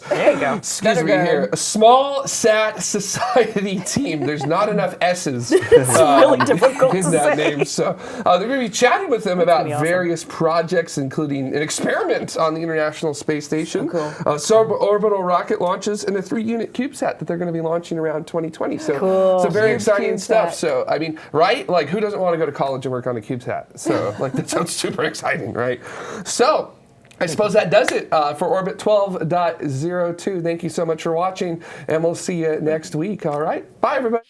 There you go. excuse me here, a small sat society team. There's not enough S's really difficult in to that say. name. So they're going to be chatting with them about be awesome. various projects, including an experiment on the International Space Station, cool. suborbital rocket launches, and a 3-unit CubeSat that they're going to be launching around 2020. So Cool. some very exciting CubeSat. stuff. So, I mean, right? Like, who doesn't want to go to college and work on a CubeSat? So, like, that sounds super exciting, right? So, I suppose that does it for Orbit 12.02. Thank you so much for watching, and we'll see you next week, all right? Bye, everybody.